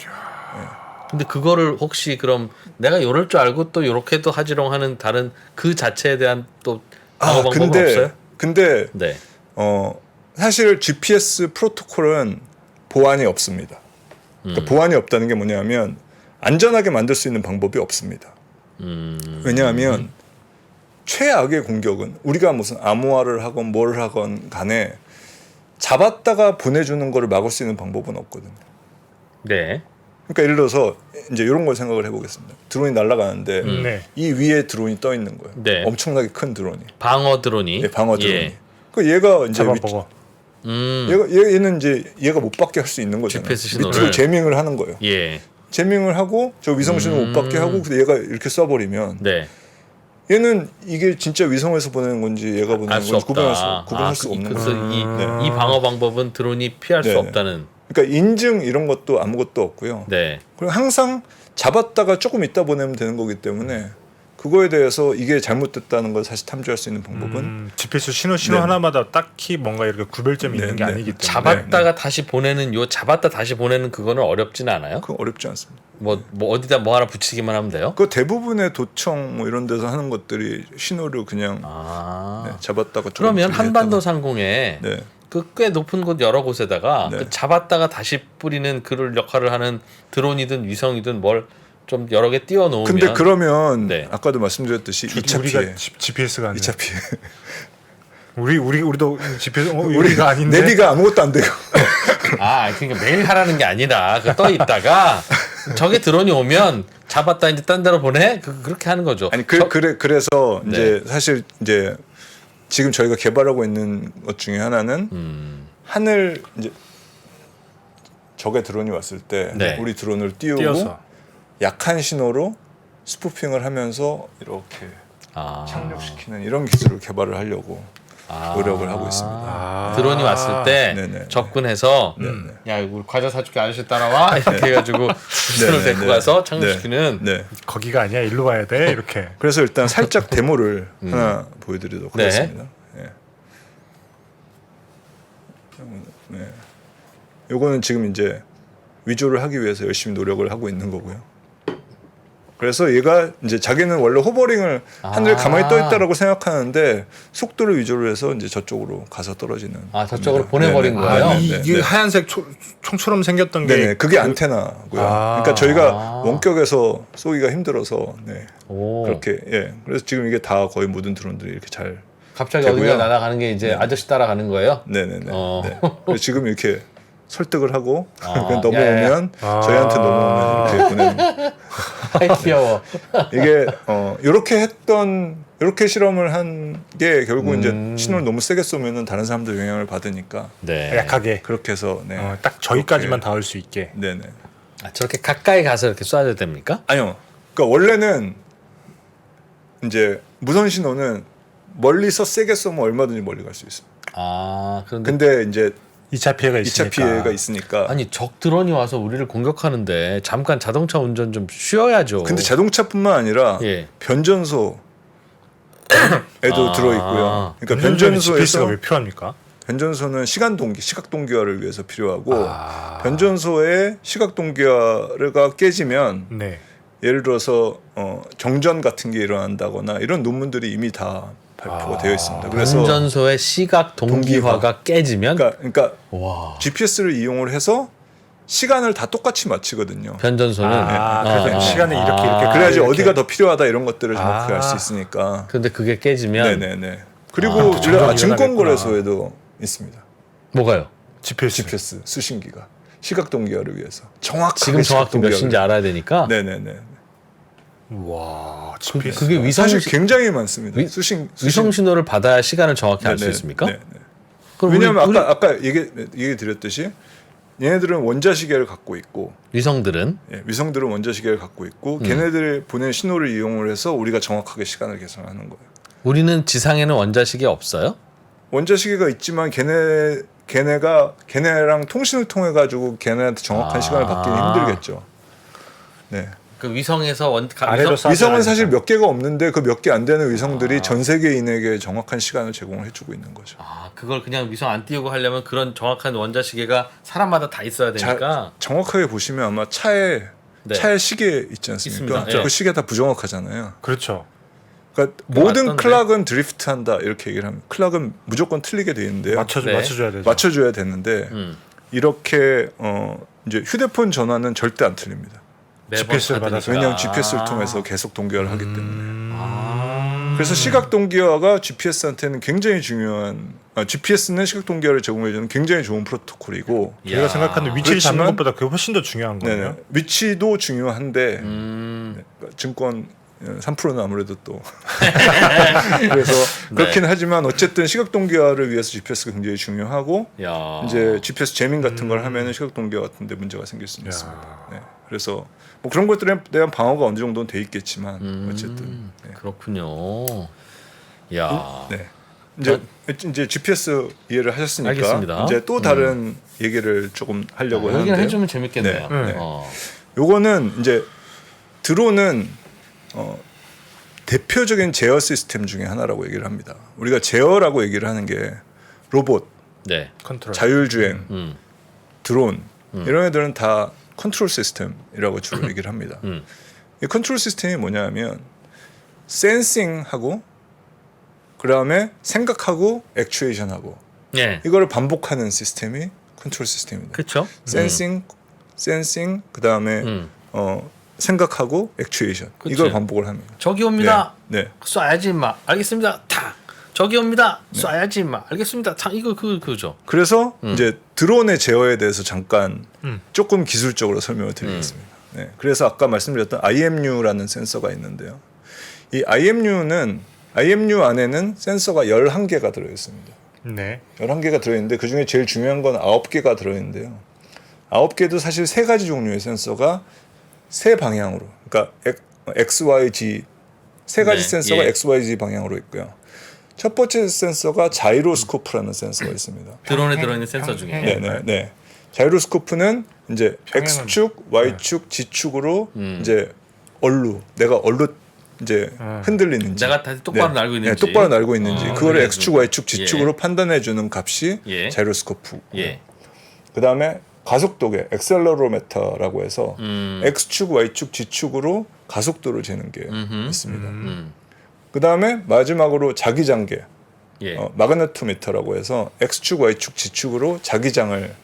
근데 그거를 혹시 그럼 내가 요럴 줄 알고 또 요렇게도 하지롱 하는 다른 그 자체에 대한 또 방어 방법은 없어요? 근데 네. 사실 GPS 프로토콜은 보안이 없습니다. 그러니까 보안이 없다는 게 뭐냐면 안전하게 만들 수 있는 방법이 없습니다. 왜냐하면 최악의 공격은 우리가 무슨 암호화를 하건 뭘 하건 간에 잡았다가 보내주는 거를 막을 수 있는 방법은 없거든요. 네. 그러니까 예를 들어서 이제 이런 걸 생각을 해보겠습니다. 드론이 날아가는데 네. 이 위에 드론이 떠 있는 거예요. 네. 엄청나게 큰 드론이. 방어 드론이. 방어 드론이. 예. 그 얘가 이제 잡아보고. 얘는 이제 얘가 못 받게 할 수 있는 거잖아요. GPS 신호를. 밑으로 제밍을 하는 거예요. 예. 제밍을 하고 저 위성 신호 못 받게 하고 근데 얘가 이렇게 쏴버리면 네. 얘는 이게 진짜 위성에서 보내는 건지 얘가 보내는 알 수 건지 없다. 구분할 수가 없는 그래서 거죠. 이 방어 방법은 드론이 피할 수 네네. 없다는. 그러니까 인증 이런 것도 아무것도 없고요. 네. 그리고 항상 잡았다가 조금 있다 보내면 되는 거기 때문에 그거에 대해서 이게 잘못됐다는 걸 사실 탐지할 수 있는 방법은 GPS 신호 네. 하나마다 딱히 뭔가 이렇게 구별점이 네, 있는 게 네. 아니기 때문에 잡았다가 다시 보내는 잡았다 다시 보내는 그거는 어렵지는 않아요? 그건 어렵지 않습니다. 뭐 어디다 뭐 하나 붙이기만 하면 돼요? 그 대부분의 도청 뭐 이런 데서 하는 것들이 신호를 그냥 네, 잡았다가 조금 그러면 분리했다가. 한반도 상공에 네. 그 꽤 높은 곳 여러 곳에다가 네. 그 잡았다가 다시 뿌리는 그럴 역할을 하는 드론이든 위성이든 뭘 좀 여러 개 띄워 놓으면. 근데 그러면 네. 아까도 말씀드렸듯이 2차 피해. 우리가 GPS가 아니라 2차 피해. 우리도 GPS 우리가 아닌데 내비가 아무것도 안 돼요. 그러니까 매일 하라는 게 아니라 그 떠 있다가 저게 드론이 오면 잡았다 이제 딴 데로 보내 그렇게 하는 거죠. 아니 그래서 네. 이제 사실 이제 지금 저희가 개발하고 있는 것 중에 하나는 하늘 이제 적의 드론이 왔을 때 네. 우리 드론을 띄우고 띄어서 약한 신호로 스푸핑을 하면서 이렇게 아. 착륙시키는 이런 기술을 개발을 하려고 노력을 하고 있습니다. 드론이 왔을 때 네네. 접근해서 야 우리 과자 사줄게 아저씨 따라와 이렇게 해가지고 드론을 네네. 데리고 가서 착륙시키는. 네. 거기가 아니야 일로 와야 돼 이렇게 그래서 일단 살짝 데모를 하나 보여드리도록 네. 하겠습니다. 예. 네. 요거는 지금 이제 위조를 하기 위해서 열심히 노력을 하고 있는 거고요. 그래서 얘가 이제 자기는 원래 호버링을 하늘에 가만히 떠 있다라고 생각하는데 속도를 위조를 해서 이제 저쪽으로 가서 떨어지는. 저쪽으로 겁니다. 보내버린 네네. 거예요? 이게 하얀색 총처럼 생겼던 게 네네, 그게 안테나고요. 그러니까 저희가 원격에서 쏘기가 힘들어서 오. 그렇게 그래서 지금 이게 다 거의 모든 드론들이 이렇게 잘 갑자기 되고요. 어디가 날아가는 게 이제 아저씨 따라가는 거예요? 네네네. 어. 네. 그래서 지금 이렇게 설득을 하고 그냥 야. 넘어오면 저희한테 넘어오면 이렇게 보내는. 아이 귀여워. 이게 이렇게 실험을 한 게 결국 이제 신호를 너무 세게 쏘면은 다른 사람들 영향을 받으니까 네. 약하게 그렇게 해서 딱 저기까지만 닿을 수 있게 네네. 저렇게 가까이 가서 이렇게 쏴야 됩니까? 아니요. 그러니까 원래는 이제 무선 신호는 멀리서 세게 쏘면 얼마든지 멀리 갈 수 있습니다. 그런데 근데 이제 2차 피해가 2차 피해가 있으니까. 아니 적 드론이 와서 우리를 공격하는데 잠깐 자동차 운전 좀 쉬어야죠. 근데 자동차뿐만 아니라 예. 변전소에도 들어 있고요. 그러니까 GPS가 변전소에서 왜 필요합니까? 변전소는 시각 동기화를 위해서 필요하고 변전소의 시각 동기화가 깨지면 네. 예를 들어서 정전 같은 게 일어난다거나 이런 논문들이 이미 다 발표가 되어 있습니다. 그래서 운전소의 시각 동기화가 깨지면 그러니까 와. GPS를 이용을 해서 시간을 다 똑같이 맞추거든요. 변전소는 그래서 시간을 이렇게 그래야지 이렇게. 어디가 더 필요하다 이런 것들을 정확하게 알 수 있으니까. 그런데 그게 깨지면 네네네. 그리고 정전이 증권거래소에도 있습니다. 뭐가요? GPS 수신기가 시각 동기화를 위해서 정확하게 지금 정확히 시각 몇 시인지 동기화를 알아야 되니까. 네네네. 와 GPS 그게 위성 사실 굉장히 많습니다. 위성 신호를 받아야 시간을 정확히 알 수 네네. 있습니까? 네네. 그럼 왜냐하면 우리 아까 얘기 드렸듯이 얘네들은 원자시계를 갖고 있고 위성들은 위성들은 원자시계를 갖고 있고 걔네들이 보낸 신호를 이용을 해서 우리가 정확하게 시간을 계산하는 거예요. 우리는 지상에는 원자식이 없어요? 원자시계가 있지만 걔네랑 통신을 통해 가지고 걔네한테 정확한 시간을 받기는 힘들겠죠. 네. 그 위성에서 아래로 쏴- 위성은 사실 몇 개가 없는데 그 몇 개 안 되는 위성들이 전 세계인에게 정확한 시간을 제공을 해주고 있는 거죠. 그걸 그냥 위성 안 띄우고 하려면 그런 정확한 원자시계가 사람마다 다 있어야 되니까. 정확하게 보시면 아마 차에 시계 있지 않습니까? 있습니다. 그 시계 다 부정확하잖아요. 그렇죠. 그러니까 모든 맞던데. 클락은 드리프트한다 이렇게 얘기를 합니다. 클락은 무조건 틀리게 돼 있는데요. 맞춰줘야 되죠. 맞춰줘야 되는데 이렇게 이제 휴대폰 전화는 절대 안 틀립니다. GPS를 받아서. 왜냐하면 GPS를 통해서 계속 동기화를 하기 때문에. 그래서 시각 동기화가 GPS한테는 굉장히 중요한 GPS는 시각 동기화를 제공해주는 굉장히 좋은 프로토콜이고 제가 생각하는 위치를 그렇지만- 잡는 것보다 그게 훨씬 더 중요한 거예요. 위치도 중요한데 네, 증권 3%는 아무래도 또 그래서 그렇긴 하지만 어쨌든 시각 동기화를 위해서 GPS가 굉장히 중요하고 야. 이제 GPS 재밍 같은 걸 하면은 시각 동기화 같은데 문제가 생길 수는 야. 있습니다. 네. 그래서 뭐 그런 것들에 대한 방어가 어느 정도는 돼 있겠지만 어쨌든 네. 그렇군요. 야. 네. 이제 GPS 이해를 하셨으니까 알겠습니다. 이제 또 다른 얘기를 조금 하려고 얘기를 하는데 해주면 재밌겠네요. 네, 네. 어. 요거는 이제 드론은 대표적인 제어 시스템 중에 하나라고 얘기를 합니다. 우리가 제어라고 얘기를 하는 게 로봇, 네. 컨트롤. 자율주행, 음. 드론 이런 애들은 다 컨트롤 시스템이라고 주로 얘기를 합니다. 이 컨트롤 시스템이 뭐냐면 센싱하고 그 다음에 생각하고 액추에이션하고 예. 이거를 반복하는 시스템이 컨트롤 시스템입니다. 그렇죠. 센싱 그 다음에 생각하고 액추에이션 그치. 이걸 반복을 합니다. 저기 옵니다. 네. 쏴야지 임마. 알겠습니다. 탁. 저기 옵니다. 쏴야지 임마. 알겠습니다. 탁. 이거 그죠. 그래서 이제 드론의 제어에 대해서 잠깐 음. 조금 기술적으로 설명을 드리겠습니다. 네. 그래서 아까 말씀드렸던 IMU라는 센서가 있는데요. 이 IMU 안에는 센서가 11개가 들어 있습니다. 네. 11개가 들어 있는데 그중에 제일 중요한 건 9개가 들어 있는데요. 9개도 사실 세 가지 종류의 센서가 세 방향으로, 그러니까 X, Y, Z 세 가지 네, 센서가 예. X, Y, Z 방향으로 있고요. 첫 번째 센서가 자이로스코프라는 센서가 있습니다. 드론에 들어있는 센서 중에. 네. 자이로스코프는 이제 평행은- X축, Y축, Z축으로 이제 내가 얼로 이제 흔들리는지 내가 다시 똑바로 날고 있는지. 똑바로 날고 있는지 그거를 알려주는. X축, Y축, Z축으로 예. 판단해 주는 값이 예. 자이로스코프. 예. 그다음에 가속도계 엑셀러로미터라고 해서 음. X축, Y축, Z축으로 가속도를 재는 게 있습니다. 음. 그다음에 마지막으로 자기장계 예. 마그네토미터라고 해서 X축, Y축, Z축으로 자기장을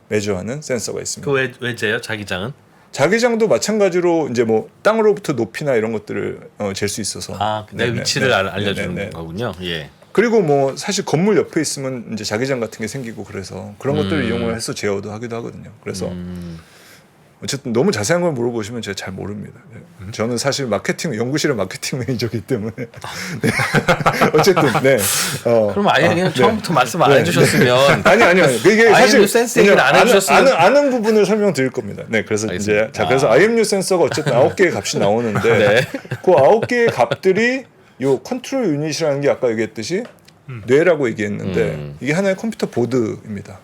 매주하는 센서가 있습니다. 그 왜제요? 자기장은? 자기장도 마찬가지로 이제 뭐 땅으로부터 높이나 이런 것들을 잴 수 있어서 내 네, 위치를 네, 알려주는 네, 네. 거군요. 예. 그리고 뭐 사실 건물 옆에 있으면 이제 자기장 같은 게 생기고 그래서 그런 것들을 이용을 해서 제어도 하기도 하거든요. 그래서 어쨌든 너무 자세한 걸 물어보시면 제가 잘 모릅니다. 네. 저는 사실 연구실의 마케팅 매니저이기 때문에 네. 어쨌든 네. 그럼 아예 그냥 네. 처음부터 말씀 안 해주셨으면 아니요. 이게 사실 IMU 센스 얘기를 안 해주셨으면 아는 부분을 설명드릴 겁니다. 네, 그래서 알겠습니다. 이제 그래서 IMU 센서가 어쨌든 9개의 값이 나오는데 네. 그 9개의 값들이 요 컨트롤 유닛이라는 게 아까 얘기했듯이 뇌라고 얘기했는데 이게 하나의 컴퓨터 보드입니다.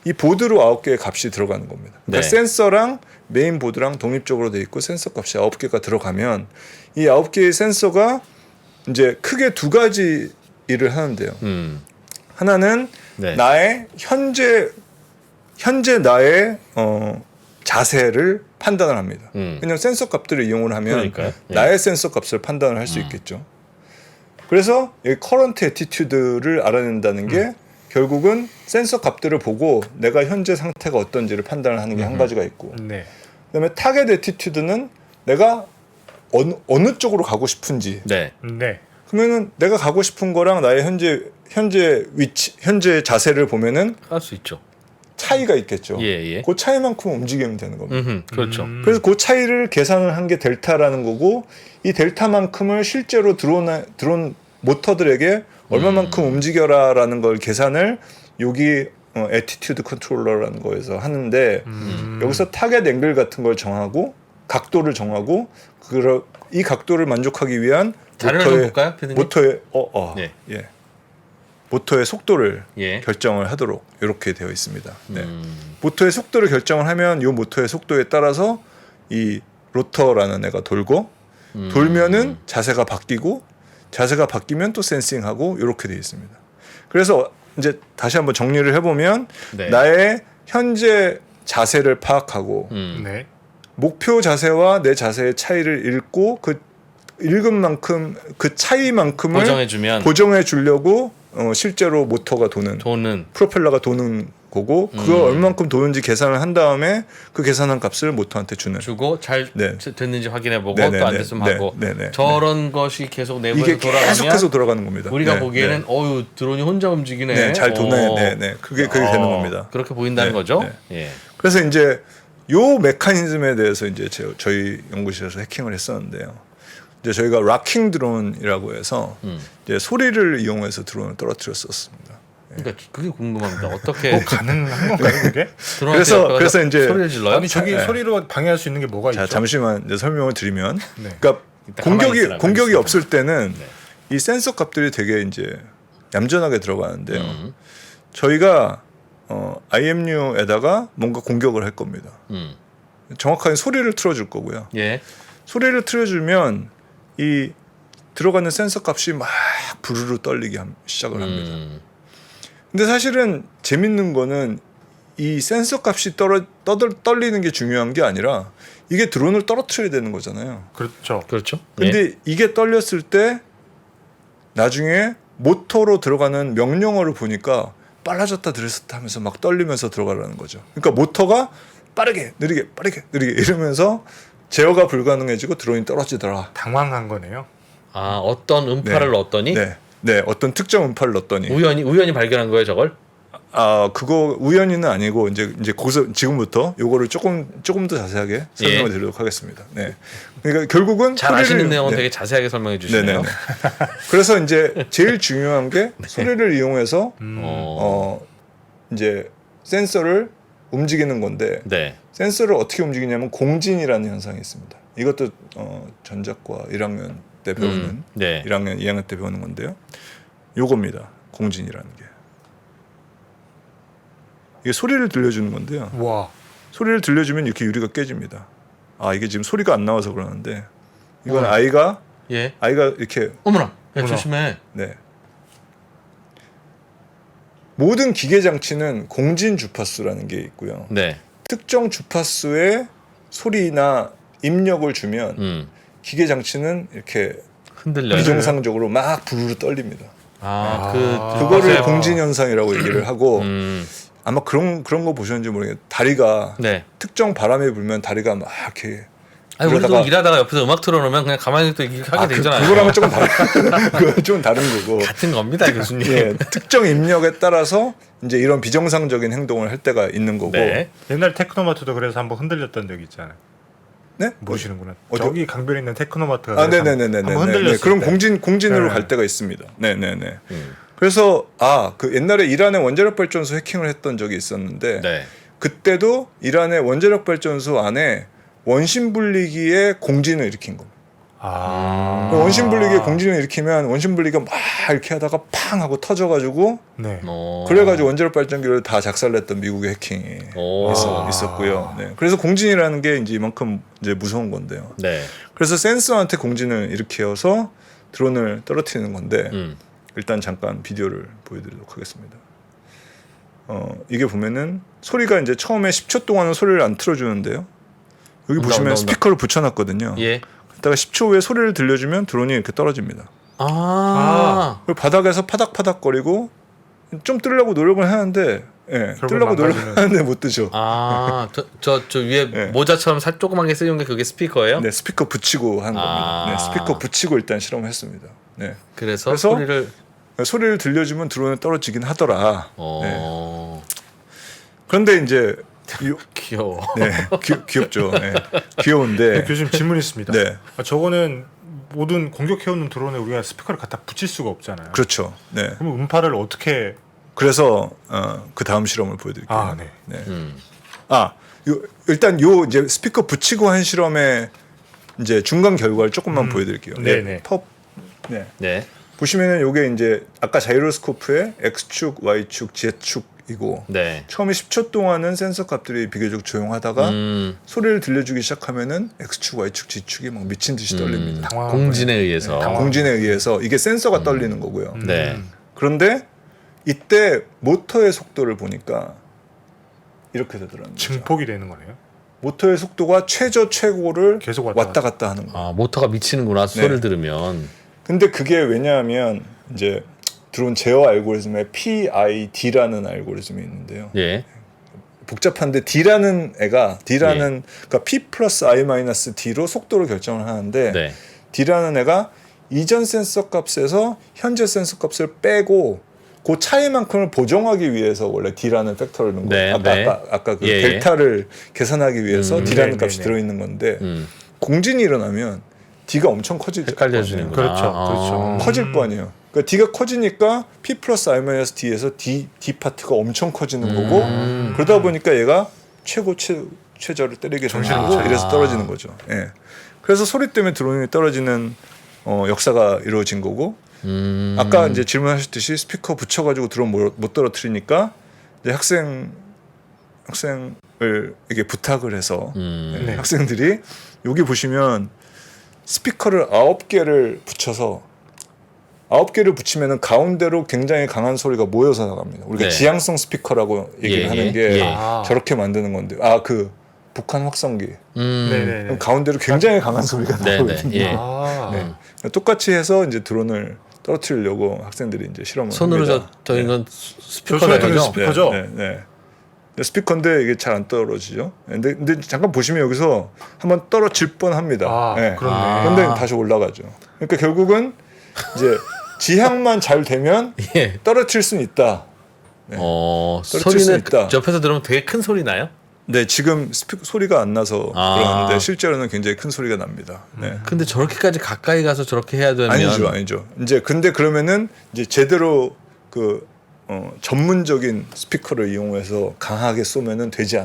이 보드로 9개의 값이 들어가는 겁니다. 그러니까 네. 센서랑 메인 보드랑 독립적으로 돼 있고 센서 값이 9개가 들어가면 이 9개의 센서가 이제 크게 두 가지 일을 하는데요. 하나는 네. 나의 현재 나의 자세를 판단을 합니다. 왜냐하면 센서 값들을 이용을 하면 그러니까요. 예. 나의 센서 값을 판단을 할 수 있겠죠. 그래서 이 커런트 애티튜드를 알아낸다는 게 결국은 센서 값들을 보고 내가 현재 상태가 어떤지를 판단을 하는 게 한 가지가 있고 네. 그다음에 타겟 애티튜드는 내가 어느 쪽으로 가고 싶은지 네. 네. 그러면은 내가 가고 싶은 거랑 나의 현재 위치 현재 자세를 보면은 할 수 있죠. 차이가 있겠죠. 예. 그 차이만큼 움직이면 되는 겁니다. 그렇죠. 그래서 그 차이를 계산을 한 게 델타라는 거고 이 델타만큼을 실제로 드론 모터들에게 얼마만큼 움직여라라는 걸 계산을 여기 애티튜드 컨트롤러라는 거에서 하는데 여기서 타겟 앵글 같은 걸 정하고 각도를 정하고 이 각도를 만족하기 위한 자료를 좀 볼까요, 피디님? 모터의 네. 예. 모터의 속도를 예. 결정을 하도록 이렇게 되어 있습니다. 네. 모터의 속도를 결정을 하면 이 모터의 속도에 따라서 이 로터라는 애가 돌고 돌면은 자세가 바뀌고 자세가 바뀌면 또 센싱하고 이렇게 되어 있습니다. 그래서 이제 다시 한번 정리를 해보면 네. 나의 현재 자세를 파악하고 네. 목표 자세와 내 자세의 차이를 읽고 그 읽은 만큼 그 차이만큼을 보정해 주려고 실제로 모터가 도는 프로펠러가 도는 거고 그거 얼마만큼 도는지 계산을 한 다음에 그 계산한 값을 모터한테 주고 잘 네. 됐는지 확인해보고 네네네. 또 안 됐으면 네. 하고 네네. 저런 것이 계속 내부에서 이게 돌아가면 계속해서 돌아가는 겁니다. 우리가 네. 보기에는 네. 어유 드론이 혼자 움직이네. 네, 잘 도네. 네. 그게 되는 겁니다. 그렇게 보인다는 네. 거죠. 네. 예. 그래서 이제 요 메커니즘에 대해서 이제 저희 연구실에서 해킹을 했었는데요. 이제 저희가 락킹 드론이라고 해서 이제 소리를 이용해서 드론을 떨어뜨렸었습니다. 그러니까 그게 궁금합니다. 어떻게 가능한 건가요, 그게? 그래서 이제 소리를 질러요? 아니 저기 소리로 방해할 수 있는 게 뭐가 자 있죠? 잠시만 이제 설명을 드리면, 네. 그러니까 가만히 있으라고 공격이 하겠습니다. 없을 때는 이 센서 값들이 되게 이제 얌전하게 들어가는데요. 저희가 IMU에다가 뭔가 공격을 할 겁니다. 정확하게 소리를 틀어줄 거고요. 예. 소리를 틀어주면 이 들어가는 센서 값이 막 부르르 떨리기 시작을 합니다. 근데 사실은 재밌는 거는 이 센서 값이 떨리는 게 중요한 게 아니라 이게 드론을 떨어뜨려야 되는 거잖아요. 그렇죠. 그렇죠. 근데 예. 이게 떨렸을 때 나중에 모터로 들어가는 명령어를 보니까 빨라졌다 느렸다 하면서 막 떨리면서 들어가라는 거죠. 그러니까 모터가 빠르게 느리게 이러면서 제어가 불가능해지고 드론이 떨어지더라. 당황한 거네요. 아, 어떤 음파를 넣었더니 네, 어떤 특정 음파를 넣었더니 우연히 발견한 거예요, 저걸? 그거 우연히는 아니고 이제 거기서 지금부터 요거를 조금 더 자세하게 설명을 드리도록 하겠습니다. 네. 그러니까 결국은 잘 소리를, 아시는 내용은 네. 되게 자세하게 설명해 주시네요. 네네네. 그래서 이제 제일 중요한 게 소리를 이용해서 이제 센서를 움직이는 건데 네. 센서를 어떻게 움직이냐면 공진이라는 현상이 있습니다. 이것도 전작과 1학년 때 배우는 네. 1학년, 2학년 때 배우는 건데요. 요겁니다. 공진이라는 게. 이게 소리를 들려주는 건데요. 와. 소리를 들려주면 이렇게 유리가 깨집니다. 이게 지금 소리가 안 나와서 그러는데 이건 아이가 예. 이렇게 어머나. 야, 조심해. 네. 모든 기계 장치는 공진 주파수라는 게 있고요. 네. 특정 주파수의 소리나 입력을 주면 기계 장치는 이렇게 흔들려요. 비정상적으로 막 부르르 떨립니다. 맞아요. 그거를 음. 공진 현상이라고 얘기를 하고 아마 그런 거 보셨는지 모르겠는데 다리가 네. 특정 바람이 불면 다리가 막 이렇게 아니, 우리도 그러다가- 일하다가 옆에서 음악 틀어놓으면 그냥 가만히 또 이렇게 하게 되잖아요. 그거랑은 조금 다른 그건 좀 다른 거고. 같은 겁니다, 교수님. 예, 특정 입력에 따라서 이제 이런 비정상적인 행동을 할 때가 있는 거고. 네. 옛날 테크노마트도 그래서 한번 흔들렸던 적이 있잖아요. 네? 모르시는구나. 어디- 저기 강변에 있는 테크노마트가 네네네네. 한번 흔들렸을 그럼 때. 공진으로 네. 갈 때가 있습니다. 네네네. 그래서 그 옛날에 이란의 원자력 발전소 해킹을 했던 적이 있었는데 네. 그때도 이란의 원자력 발전소 안에 원심 분리기에 공진을 일으킨 겁니다. 원심 분리기에 공진을 일으키면 원심 분리기가 막 이렇게 하다가 팡 하고 터져가지고 네. 그래가지고 원자력 발전기를 다 작살냈던 미국의 해킹이 오. 있었고요. 네. 그래서 공진이라는 게 이제 이만큼 이제 무서운 건데요. 네. 그래서 센서한테 공진을 일으켜서 드론을 떨어뜨리는 건데 일단 잠깐 비디오를 보여드리도록 하겠습니다. 이게 보면은 소리가 이제 처음에 10초 동안은 소리를 안 틀어주는데요. 여기 보시면 온다. 스피커를 붙여놨거든요. 예. 그다가 10초 후에 소리를 들려주면 드론이 이렇게 떨어집니다. 그리고 바닥에서 파닥파닥거리고 좀 뜨려고 노력을 하는데, 결국 뜨려고 노력을 망가지는. 하는데 못 뜨죠. 저 위에 네. 모자처럼 조그맣게 쓰여온 게 그게 스피커예요? 네, 스피커 붙이고 한 겁니다. 네, 스피커 붙이고 일단 실험했습니다. 네. 그래서 그래서 소리를 들려주면 드론이 떨어지긴 하더라. 어. 그런데 이제 귀여워. 네, 귀엽죠. 네. 귀여운데 교수님 질문 있습니다. 네. 저거는 모든 공격해오는 드론에 우리가 스피커를 갖다 붙일 수가 없잖아요. 그렇죠. 네. 그럼 음파를 어떻게? 그래서 그 다음 실험을 보여드릴게요. 네. 일단 요 이제 스피커 붙이고 한 실험의 이제 중간 결과를 조금만 보여드릴게요. 네네. 네. 네. 보시면은 요게 이제 아까 자이로스코프의 X축, Y축, Z축이고 네. 처음에 10초 동안은 센서 값들이 비교적 조용하다가 소리를 들려주기 시작하면은 X축, Y축, Z축이 막 미친 듯이 떨립니다. 공진에 의해서. 공진에 의해서 이게 센서가 떨리는 거고요. 네. 그런데 이때 모터의 속도를 보니까 이렇게 되더라고요. 증폭이 되는 거네요. 모터의 속도가 최저 최고를 계속 왔다 갔다 하는 거예요. 모터가 미치는구나. 소리를 들으면. 근데 그게 왜냐하면 이제 드론 제어 알고리즘에 PID라는 알고리즘이 있는데요. 예. 복잡한데 D라는 그러니까 P 플러스 I 마이너스 D로 속도를 결정을 하는데 네. D라는 애가 이전 센서 값에서 현재 센서 값을 빼고 그 차이만큼을 보정하기 위해서 원래 D라는 팩터를 넣은 거예요. 네, 아까 그 예, 델타를 계산하기 위해서 D라는 네, 값이 네, 네. 들어있는 건데 공진이 일어나면 D가 엄청 커지죠. 헷갈려지는구나. 그렇죠. 그렇죠. 커질 거 아니에요. 그러니까 D가 커지니까 P 플러스 I 마이너스 D에서 D 파트가 엄청 커지는 거고 그러다 보니까 얘가 최저를 때리게 되는 정신을 못 거고 차려. 이래서 떨어지는 거죠. 예. 그래서 소리 때문에 드론이 떨어지는 역사가 이루어진 거고 아까 이제 질문하셨듯이 스피커 붙여가지고 드론 못 떨어뜨리니까 이제 학생을 이게 부탁을 해서 네. 학생들이 여기 보시면 스피커를 9개를 붙여서 9개를 붙이면은 가운데로 굉장히 강한 소리가 모여서 나갑니다. 우리가 네. 지향성 스피커라고 얘기를 예, 하는 예, 게 예. 저렇게 만드는 건데 그 북한 확성기 네네네. 그럼 가운데로 굉장히 강한 소리가 네네. 나거든요. 예. 네. 똑같이 해서 이제 드론을 떨어뜨리려고 학생들이 이제 실험을 손으로 합니다. 저인 건 손으로 스피커다 들은 이거죠? 스피커죠? 네, 네. 네. 스피커인데 이게 잘 안 떨어지죠. 근데 잠깐 보시면 여기서 한번 떨어질 뻔합니다. 네. 그렇네. 그런데 다시 올라가죠. 그러니까 결국은 이제 지향만 잘 되면 예. 떨어뜨릴 수는 있다. 네. 떨어뜨릴 수 소리는 있다. 옆에서 들으면 되게 큰 소리 나요? 네, 지금 소리가 안 나서 아. 그러는데 실제로는 굉장히 큰 소리가 납니다. 네. 근데 저렇게까지 가까이 가서 저렇게 해야 되면 아니죠. 이제 근데 그러면은 이제 제대로 그 전문적인 스피커를 이용해서 강하게 쏘면은 되지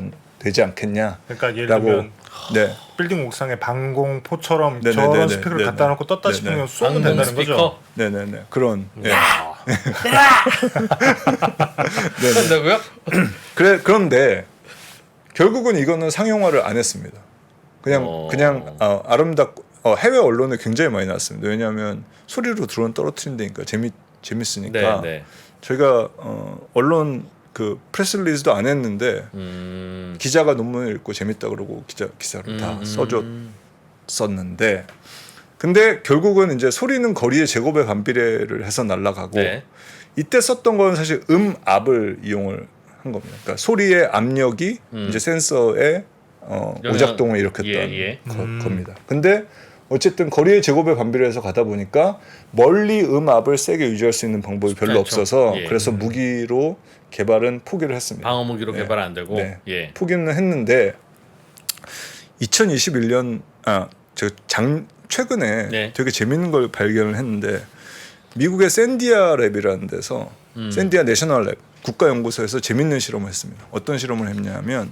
않겠냐? 그러니까 예를 라고 들면 네. 빌딩 옥상에 방공포처럼 네네네네. 저런 스피커를 네네. 갖다 놓고 떴다 네네. 싶으면 쏘면 방공 된다는 스피커 거죠. 네네네 그런 예. 네네. 한다고요? 그런데 결국은 이거는 상용화를 안 했습니다. 그냥 아름답고 해외 언론에 굉장히 많이 나왔습니다. 왜냐하면 소리로 드론 떨어뜨린다니까 재밌으니까 네. 저희가 언론 그 프레스 릴리즈도 안 했는데 기자가 논문을 읽고 재밌다 그러고 기사를 다 써줬었는데 근데 결국은 이제 소리는 거리의 제곱의 반비례를 해서 날아가고 네. 이때 썼던 건 사실 압을 이용을 한 겁니다. 그러니까 소리의 압력이 이제 센서의 오작동을 일으켰던 겁니다. 근데 어쨌든 거리의 제곱의 반비례 해서 가다 보니까 멀리 압을 세게 유지할 수 있는 방법이 별로 쉽지 않죠. 없어서 예. 그래서 무기로 개발은 포기를 했습니다. 방어 무기로 네. 개발 안 되고 네. 예. 포기는 했는데 2021년 최근에 네. 되게 재밌는 걸 발견을 했는데 미국의 샌디아 랩이라는 데서 샌디아 내셔널 랩 국가연구소에서 재밌는 실험을 했습니다. 어떤 실험을 했냐면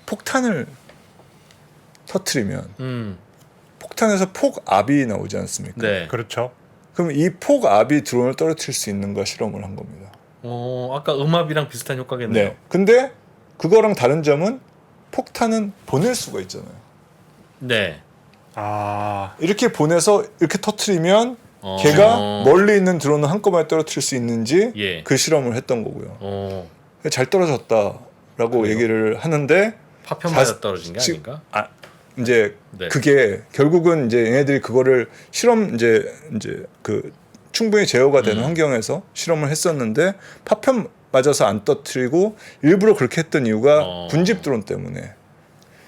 폭탄을 터트리면 폭탄에서 폭압이 나오지 않습니까? 네. 그렇죠. 그럼 이 폭압이 드론을 떨어뜨릴 수 있는가 실험을 한 겁니다. 아까 음압이랑 비슷한 효과겠네요. 네. 근데 그거랑 다른 점은 폭탄은 보낼 수가 있잖아요. 네. 이렇게 보내서 이렇게 터트리면 어. 걔가 멀리 있는 드론을 한꺼번에 떨어뜨릴 수 있는지 예. 그 실험을 했던 거고요. 잘 떨어졌다라고 그래요? 얘기를 하는데 파편 맞아 떨어진 게 아닌가? 이제 네. 그게 결국은 이제 얘네들이 그거를 실험 이제 그 충분히 제어가 되는 환경에서 실험을 했었는데 파편 맞아서 안 터뜨리고 일부러 그렇게 했던 이유가 군집 드론 때문에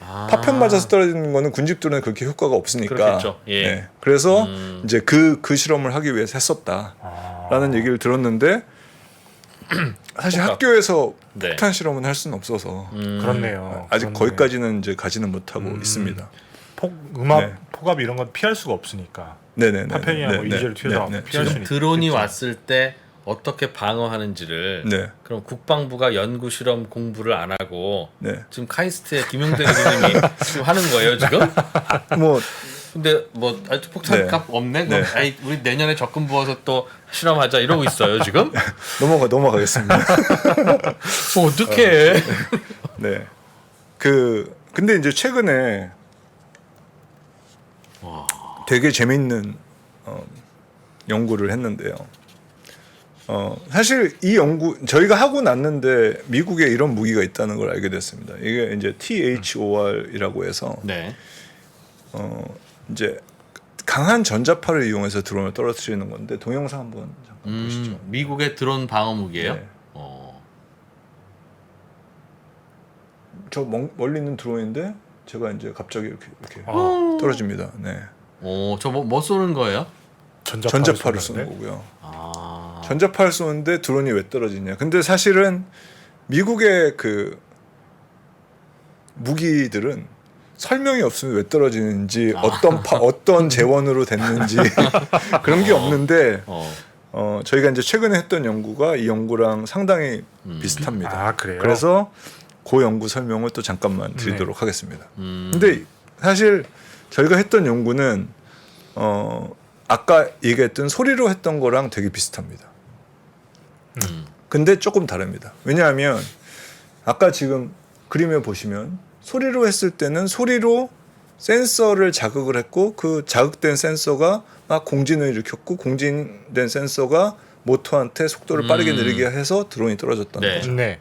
파편 맞아서 떨어지는 거는 군집 드론에 그렇게 효과가 없으니까. 그렇겠죠. 예. 네. 그래서 이제 그 실험을 하기 위해서 했었다라는 얘기를 들었는데 사실 학교에서 네. 폭탄 실험은 할 수는 없어서 그렇네요. 아직 그렇네. 거기까지는 이제 가지는 못하고 있습니다. 음압, 네. 폭압 이런 건 피할 수가 없으니까. 네네네. 파편이나 뭐 이젤을 튀어서 피할 수는 드론이 있겠죠. 왔을 때 어떻게 방어하는지를 네. 그럼 국방부가 연구 실험 공부를 안 하고 네. 지금 카이스트의 김용대 교수님이 지금 하는 거예요 지금? 뭐 근데 뭐 아직 폭탄 네. 값 없네. 그럼 네. 아이, 우리 내년에 적금 부어서 또 실험하자 이러고 있어요 지금? 넘어가겠습니다. 어떡해? 네. 근데 이제 최근에 되게 재밌는 연구를 했는데요. 사실 이 연구 저희가 하고 났는데 미국에 이런 무기가 있다는 걸 알게 됐습니다. 이게 이제 THOR이라고 해서 네. 이제 강한 전자파를 이용해서 드론을 떨어뜨리는 건데 동영상 한번 잠깐 보시죠. 미국의 드론 방어 무기예요? 네. 저 멀리 있는 드론인데 제가 이제 갑자기 이렇게 떨어집니다. 네. 저 뭐 쏘는 거예요? 전자파를 쏘는 거고요. 전자파를 쏘는데 드론이 왜 떨어지냐? 근데 사실은 미국의 그 무기들은 설명이 없으면 왜 떨어지는지 어떤 재원으로 됐는지 그런 게 없는데 저희가 이제 최근에 했던 연구가 이 연구랑 상당히 비슷합니다. 아 그래요? 그래서 그 연구 설명을 또 잠깐만 드리도록 하겠습니다. 근데 사실 저희가 했던 연구는 아까 얘기했던 소리로 했던 거랑 되게 비슷합니다. 근데 조금 다릅니다. 왜냐하면 아까 지금 그림에 보시면 소리로 했을 때는 소리로 센서를 자극을 했고 그 자극된 센서가 막 공진을 일으켰고 공진된 센서가 모터한테 속도를 빠르게 느리게 해서 드론이 떨어졌다는 네. 거죠. 네.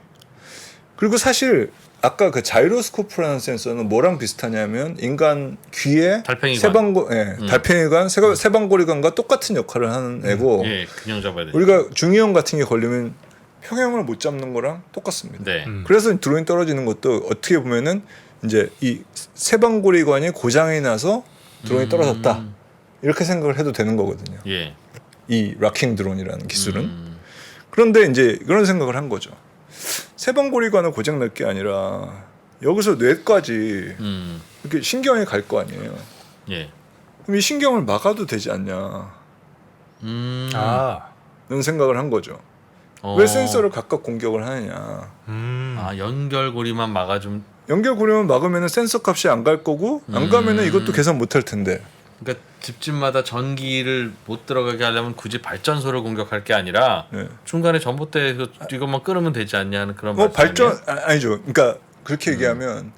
그리고 사실 아까 그 자이로스코프라는 센서는 뭐랑 비슷하냐면 인간 귀에 달팽이관. 달팽이관, 세방고리관과 똑같은 역할을 하는 애고 예, 균형 잡아야 돼. 우리가 중이염 같은 게 걸리면 평형을 못 잡는 거랑 똑같습니다. 네. 그래서 드론이 떨어지는 것도 어떻게 보면은 이제 이 세방고리관이 고장이 나서 드론이 떨어졌다 이렇게 생각을 해도 되는 거거든요. 예. 이 락킹 드론이라는 기술은. 그런데 이제 그런 생각을 한 거죠. 세방고리관을 고장 낼 게 아니라 여기서 뇌까지 이렇게 신경이 갈 거 아니에요. 예. 그럼 이 신경을 막아도 되지 않냐 아. 이런 생각을 한 거죠. 왜 센서를 각각 공격을 하느냐. 아, 연결고리만 막아주면. 연결고리만 막으면 센서 값이 안 갈 거고 안 가면은 이것도 계산 못 할 텐데. 그러니까 집집마다 전기를 못 들어가게 하려면 굳이 발전소를 공격할 게 아니라 네. 중간에 전봇대에서 이것만 끊으면 되지 않냐 하는 그런 뭐 말씀 발전 아니죠. 그러니까 그렇게 얘기하면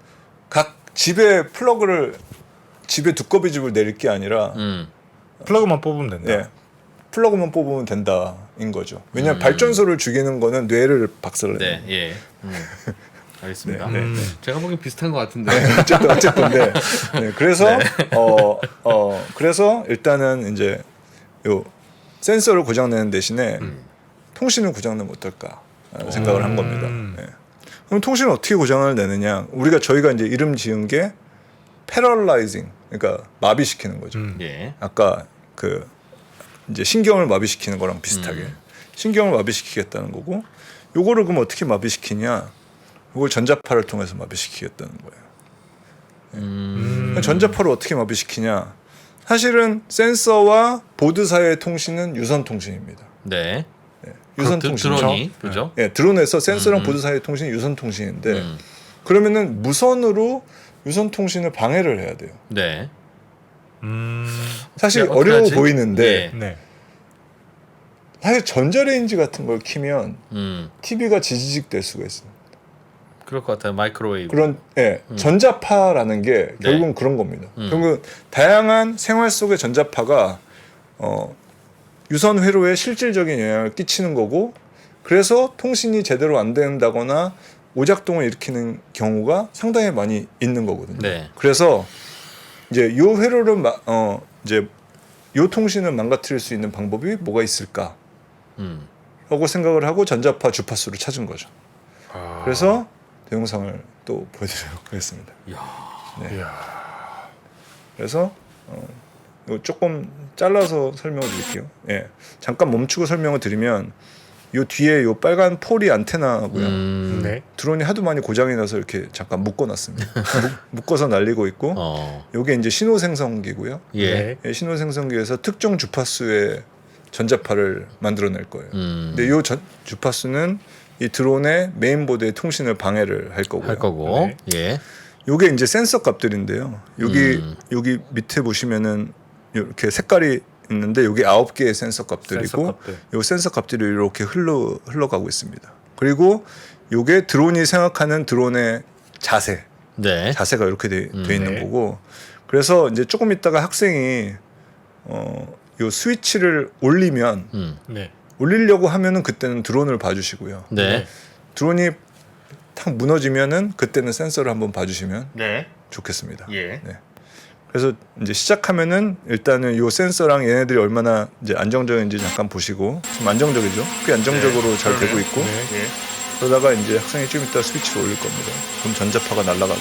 각 집에 플러그를 집에 두꺼비 집을 내릴 게 아니라 플러그만 뽑으면 된다. 예, 플러그만 뽑으면 된다인 거죠. 왜냐하면 발전소를 죽이는 거는 뇌를 박살내요. 네, 예. 알겠습니다. 네, 제가 보기엔 비슷한 것 같은데. 어쨌든 네, 그래서 그래서 일단은 이제 요 센서를 고장내는 대신에 통신을 고장내면 어떨까 생각을 한 겁니다. 네. 그럼 통신을 어떻게 고장을 내느냐? 저희가 이제 이름 지은 게 패럴라이징, 그러니까 마비시키는 거죠. 예. 아까 그 이제 신경을 마비시키는 거랑 비슷하게 신경을 마비시키겠다는 거고, 요거를 그럼 어떻게 마비시키냐? 이걸 전자파를 통해서 마비시키겠다는 거예요. 전자파를 어떻게 마비시키냐? 사실은 센서와 보드 사이의 통신은 유선 통신입니다. 네. 유선 통신. 드론이 그죠? 예, 드론에서 센서랑 보드 사이의 통신이 유선 통신인데 그러면은 무선으로 유선 통신을 방해를 해야 돼요. 네. 사실 어떻게 어려워 하지? 보이는데 예. 네. 사실 전자레인지 같은 걸 키면 TV가 지지직 될 수가 있어요. 그럴 것 같아요. 마이크로웨이브. 그런 전자파라는 게 결국은 그런 겁니다. 결국은 다양한 생활 속의 전자파가 유선 회로에 실질적인 영향을 끼치는 거고, 그래서 통신이 제대로 안 된다거나 오작동을 일으키는 경우가 상당히 많이 있는 거거든요. 네. 그래서 이제 요 회로를 이제 요 통신을 망가뜨릴 수 있는 방법이 뭐가 있을까? 라고 생각을 하고 전자파 주파수를 찾은 거죠. 아. 그래서 동영상을 또 보여드리려고 하겠습니다. 네. 이야. 그래서 이거 조금 잘라서 설명을 드릴게요. 예, 잠깐 멈추고 설명을 드리면 요 뒤에 요 빨간 폴이 안테나고요. 네. 드론이 하도 많이 고장이 나서 이렇게 잠깐 묶어놨습니다. 묶어서 날리고 있고, 요게 이제 신호 생성기고요. 예. 네. 예, 신호 생성기에서 특정 주파수의 전자파를 만들어낼 거예요. 근데 요 주파수는 이 드론의 메인보드의 통신을 방해를 할 거고요. 할 거고. 네. 예. 요게 이제 센서 값들인데요. 여기 밑에 보시면은 이렇게 색깔이 있는데 여기 9개의 센서 값들이고, 센서 값들. 요 센서 값들이 이렇게 흘러가고 있습니다. 그리고 요게 드론이 생각하는 드론의 네. 자세가 이렇게 돼 있는 네. 거고, 그래서 이제 조금 있다가 학생이 요 스위치를 올리면 네. 올리려고 하면은 그때는 드론을 봐주시고요. 네. 드론이 탁 무너지면은 그때는 센서를 한번 봐주시면 네. 좋겠습니다. 예. 네. 그래서 이제 시작하면은 일단은 요 센서랑 얘네들이 얼마나 이제 안정적인지 잠깐 보시고, 지금 안정적이죠? 꽤 안정적으로 잘 되고 있고, 네. 예. 그러다가 이제 학생이 좀 이따 스위치를 올릴 겁니다. 그럼 전자파가 날아가고,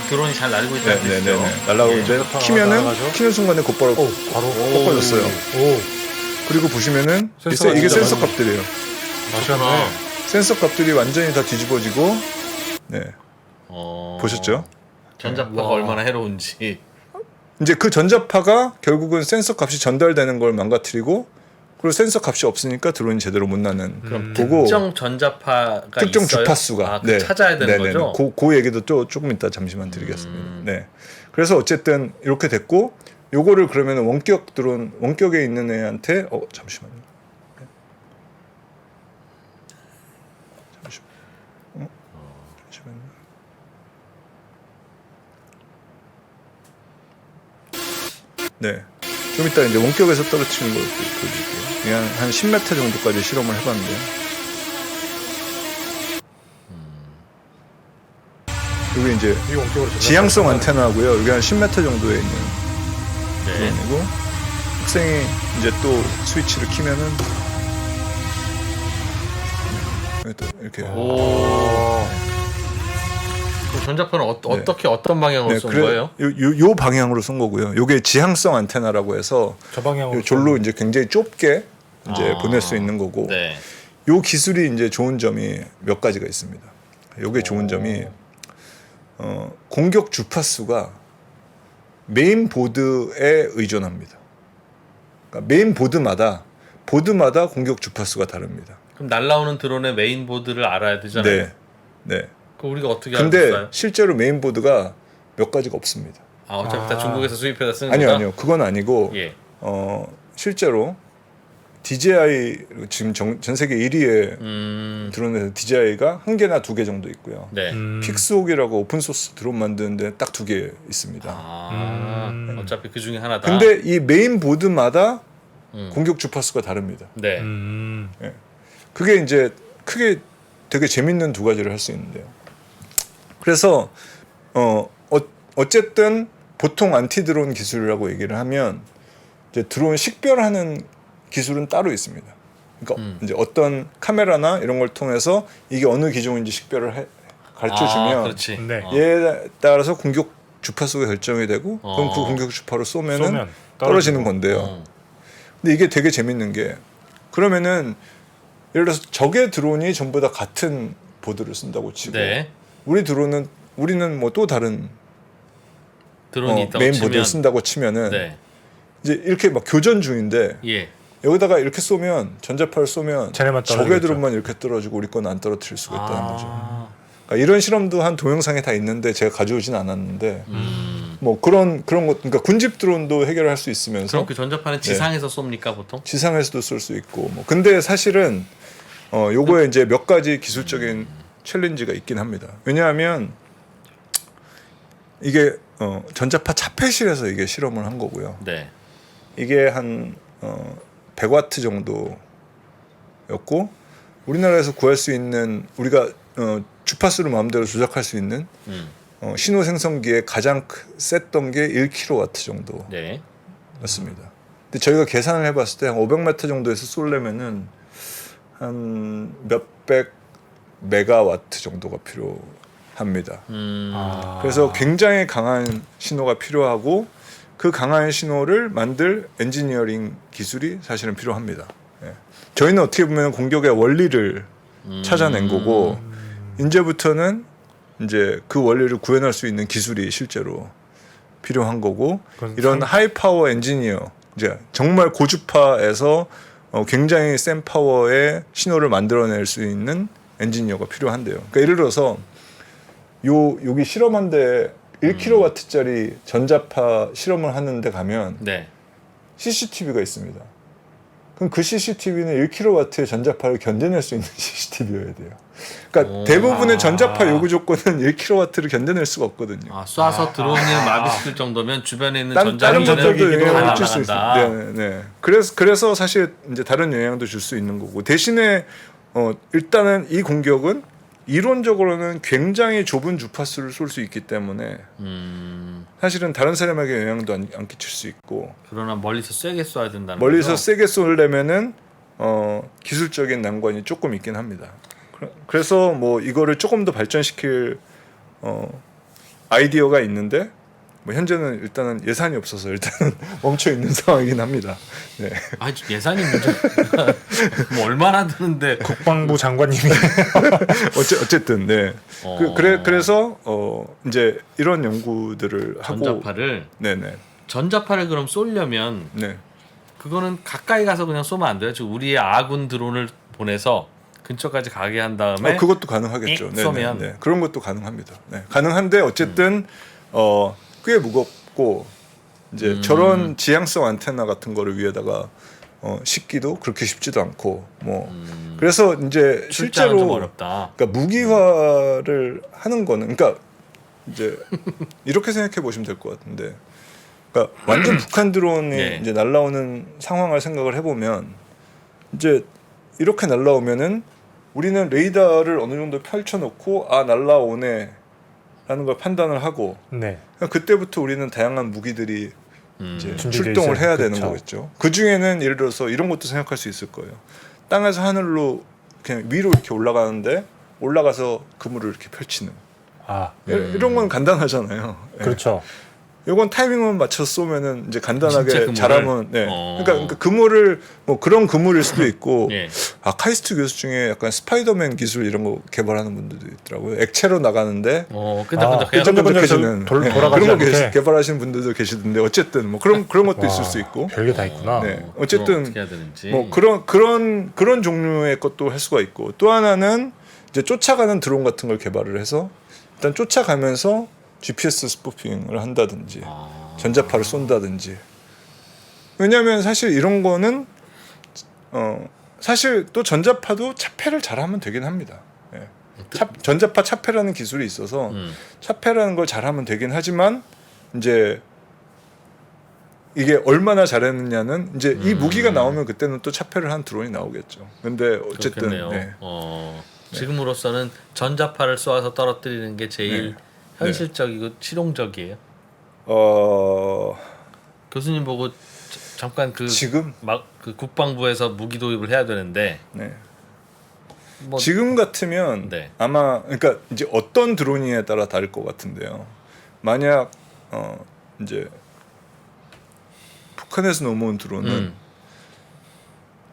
드론이 잘 날고 있다는 뜻이죠. 네네네, 날아가고 이제 전자파가 키면은 날아가죠? 키는 순간에 곧바로 바로 꺾어졌어요. 오. 그리게 보시면은 센서가 이게 진짜 센서 많이- 값들이에요. 마셨네. 센서 값들이 완전히 다 뒤집어지고, 네, 어... 보셨죠? 전자파가 와. 얼마나 해로운지. 이제 그 전자파가 결국은 센서 값이 전달되는 걸 망가뜨리고 그리고 센서 값이 없으니까 드론이 제대로 못 나는 그럼 거고 특정 전자파가 특정 있어요? 주파수가 아, 그 찾아야 되는 네네네. 거죠? 그 얘기도 또 조금 이따 잠시만 드리겠습니다. 네. 그래서 어쨌든 이렇게 됐고 요거를 그러면 원격 드론 원격에 있는 애한테 잠시만요. 네. 잠시만요. 네. 좀 이따 이제 원격에서 떨어뜨리는 걸 보여드릴게요. 그냥 한 10m 정도까지 실험을 해봤는데요. 여기 이제 이 원격으로 지향성 안테나고요. 여기 한 10m 정도에 있는 네. 드론이고 학생이 이제 또 스위치를 키면은 여기 또 이렇게 오. 그럼 전자파는 어떻게 어떤 방향으로 쏜 거예요? 요 방향으로 쏜 거고요. 요게 지향성 안테나라고 해서 저 방향으로 요 졸로 이제 굉장히 좁게 이제 아. 보낼 수 있는 거고 네. 요 기술이 이제 좋은 점이 몇 가지가 있습니다. 요게 좋은 점이 공격 주파수가 메인 보드에 의존합니다. 그러니까 메인 보드마다 공격 주파수가 다릅니다. 그럼 날라오는 드론의 메인 보드를 알아야 되잖아요. 네, 네. 그 우리가 어떻게 근데 알았어요? 실제로 메인 보드가 몇 가지가 없습니다. 아, 어차피 다 중국에서 수입해서 쓰는 아니요, 거다? 아니요. 그건 아니고 예. 실제로 DJI 지금 전 세계 1위의 드론에서 DJI가 한 개나 두 개 정도 있고요. 네. 픽스옥이라고 오픈 소스 드론 만드는데 딱 두 개 있습니다. 아, 어차피 그 중에 하나다. 근데 이 메인 보드마다 공격 주파수가 다릅니다. 네. 그게 이제 크게 되게 재밌는 두 가지를 할 수 있는데요. 그래서 어쨌든 보통 안티 드론 기술이라고 얘기를 하면 이제 드론 식별하는 기술은 따로 있습니다. 그러니까 이제 어떤 카메라나 이런 걸 통해서 이게 어느 기종인지 식별을 가르쳐 아, 주면 그렇지. 네. 얘에 따라서 공격 주파수가 결정이 되고 그럼 그 어. 공격 주파로 쏘면 쏘면 떨어지는 건데요. 어. 근데 이게 되게 재밌는 게 그러면은 예를 들어서 적의 드론이 전부 다 같은 보드를 쓴다고 치고 네. 우리는 뭐 또 다른 드론이 있다고 메인 치면 보드를 쓴다고 치면은 네. 이제 이렇게 막 교전 중인데 예. 여기다가 이렇게 쏘면 전자파를 쏘면 쟤네만 적의 떨어지겠죠. 드론만 이렇게 떨어지고 우리 건 안 떨어뜨릴 수가 있다는 거죠. 아. 그러니까 이런 실험도 한 동영상에 다 있는데 제가 가져오진 않았는데 뭐 그런 것 그러니까 군집 드론도 해결할 수 있으면서 그럼 그 전자파는 지상에서 쏩니까 보통? 지상에서도 쏠 수 있고 뭐 근데 사실은 요거에 이제 몇 가지 기술적인 챌린지가 있긴 합니다. 왜냐하면 이게 전자파 차폐실에서 이게 실험을 한 거고요. 네. 이게 한 100와트 정도였고 우리나라에서 구할 수 있는 우리가 주파수를 마음대로 조작할 수 있는 신호 생성기의 가장 셌던 게 1kW 정도. 네. 맞습니다. 근데 저희가 계산을 해봤을 때 한 500m 정도에서 쏠려면은 한 몇백 메가와트 정도가 필요합니다. 그래서 굉장히 강한 신호가 필요하고 그 강한 신호를 만들 엔지니어링 기술이 사실은 필요합니다. 예. 저희는 어떻게 보면 공격의 원리를 찾아낸 거고 이제부터는 이제 그 원리를 구현할 수 있는 기술이 실제로 필요한 거고 이런 하이 파워 엔지니어 이제 정말 고주파에서 굉장히 센 파워의 신호를 만들어낼 수 있는 엔지니어가 필요한데요. 그러니까 예를 들어서 여기 실험한데 1kW짜리 전자파 실험을 하는데 가면 네. CCTV가 있습니다. 그럼 그 CCTV는 1kW의 전자파를 견뎌낼 수 있는 CCTV여야 돼요. 그러니까 대부분의 전자파 요구 조건은 1kW를 견뎌낼 수가 없거든요. 아, 쏴서 드론을 마비시킬 정도면 주변에 있는 다른 전자기는 전자도 다 영향을 줄 수 있어요. 날아간다. 네, 네. 그래서 사실 이제 다른 영향도 줄 수 있는 거고 대신에 일단은 이 공격은 이론적으로는 굉장히 좁은 주파수를 쏠 수 있기 때문에 사실은 다른 사람에게 영향도 안 끼칠 수 있고 그러나 멀리서 세게 쏴야 된다는 멀리서 거죠? 세게 쏘려면은 기술적인 난관이 조금 있긴 합니다. 그래서 뭐 이거를 조금 더 발전시킬 아이디어가 있는데 뭐 현재는 일단은 예산이 없어서 일단은 멈춰 있는 상황이긴 합니다. 네. 아 예산이 문제. 뭐 얼마나 드는데 국방부 장관님이 어쨌든 네. 그래서 이제 이런 연구들을 하고 전자파를 네네. 전자파를 그럼 쏘려면 네. 그거는 가까이 가서 그냥 쏘면 안 돼요. 즉 우리의 아군 드론을 보내서 근처까지 가게 한 다음에 그것도 가능하겠죠. 익 네, 쏘면. 네, 네. 그런 것도 가능합니다. 네. 가능한데 어쨌든 꽤 무겁고 이제 저런 지향성 안테나 같은 거를 위에다가 싣기도 그렇게 쉽지도 않고 뭐 그래서 이제 출장은 좀 실제로 어렵다. 그러니까 무기화를 하는 거는 그러니까 이제 이렇게 생각해 보시면 될 것 같은데 그러니까 완전 북한 드론이 네. 이제 날라오는 상황을 생각을 해보면 이제 이렇게 날라오면은 우리는 레이더를 어느 정도 펼쳐놓고 날라오네라는 걸 판단을 하고 네. 그러니까 그때부터 우리는 다양한 무기들이 이제 준비돼 출동을 있어요. 해야 되는 그쵸. 거겠죠. 그 중에는 예를 들어서 이런 것도 생각할 수 있을 거예요. 땅에서 하늘로 그냥 위로 이렇게 올라가는데 올라가서 그물을 이렇게 펼치는 이런 건 간단하잖아요. 예. 그렇죠. 요건 타이밍만 맞춰서 쏘면은 이제 진짜 간단하게 그물을? 잘하면 그러니까 그물을 뭐 그런 그물일 수도 있고 예. 카이스트 교수 중에 약간 스파이더맨 기술 이런 거 개발하는 분들도 있더라고요. 액체로 나가는데 끈적끈적해요. 끈적끈적해지는 돌아가지 그런 거 않게. 개발하시는 분들도 계시던데 어쨌든 뭐 그런 것도 있을 수 있고 별게 다 있구나. 네. 어쨌든 어떻게 해야 되는지. 뭐 그런 종류의 것도 할 수가 있고 또 하나는 이제 쫓아가는 드론 같은 걸 개발을 해서 일단 쫓아가면서 GPS 스푸핑을 한다든지 전자파를 쏜다든지 왜냐하면 사실 이런 거는 사실 또 전자파도 차폐를 잘하면 되긴 합니다. 예. 전자파 차폐라는 기술이 있어서 차폐라는 걸 잘하면 되긴 하지만 이제 이게 얼마나 잘했느냐는 이제 이 무기가 나오면 그때는 또 차폐를 한 드론이 나오겠죠. 근데 어쨌든 그렇겠네요. 네. 지금으로서는 전자파를 쏘아서 떨어뜨리는 게 제일 네. 현실적이고 실용적이에요. 교수님 보고 잠깐 지금 그 국방부에서 무기 도입을 해야 되는데 네. 뭐 지금 같으면 네. 아마 그러니까 이제 어떤 드론이냐에 따라 다를 것 같은데요. 만약 이제 북한에서 넘어온 드론은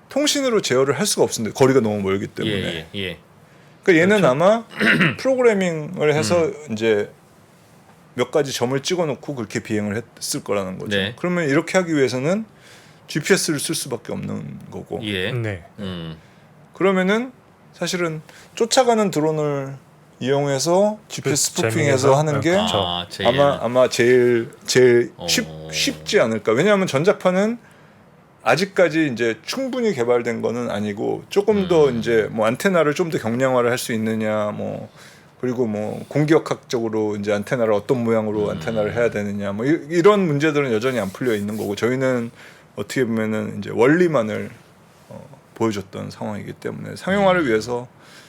통신으로 제어를 할 수가 없는데 거리가 너무 멀기 때문에. 예. 그러니까 얘는 그렇죠. 아마 프로그래밍을 해서 이제 몇 가지 점을 찍어놓고 그렇게 비행을 했을 거라는 거죠. 네. 그러면 이렇게 하기 위해서는 GPS를 쓸 수밖에 없는 거고. 예. 네. 그러면은 사실은 쫓아가는 드론을 이용해서 GPS 그 스푸핑해서 재밍해서? 하는 게 제일. 아마 제일 쉽지 않을까. 왜냐하면 전자파는 아직까지 이제 충분히 개발된 거는 아니고 조금 더 이제 뭐 안테나를 좀 더 경량화를 할 수 있느냐 뭐 그리고 뭐 공기역학적으로 이제 안테나를 어떤 모양으로 안테나를 해야 되느냐 뭐 이런 문제들은 여전히 안 풀려 있는 거고 저희는 어떻게 보면은 이제 원리만을 보여줬던 상황이기 때문에 상용화를 위해서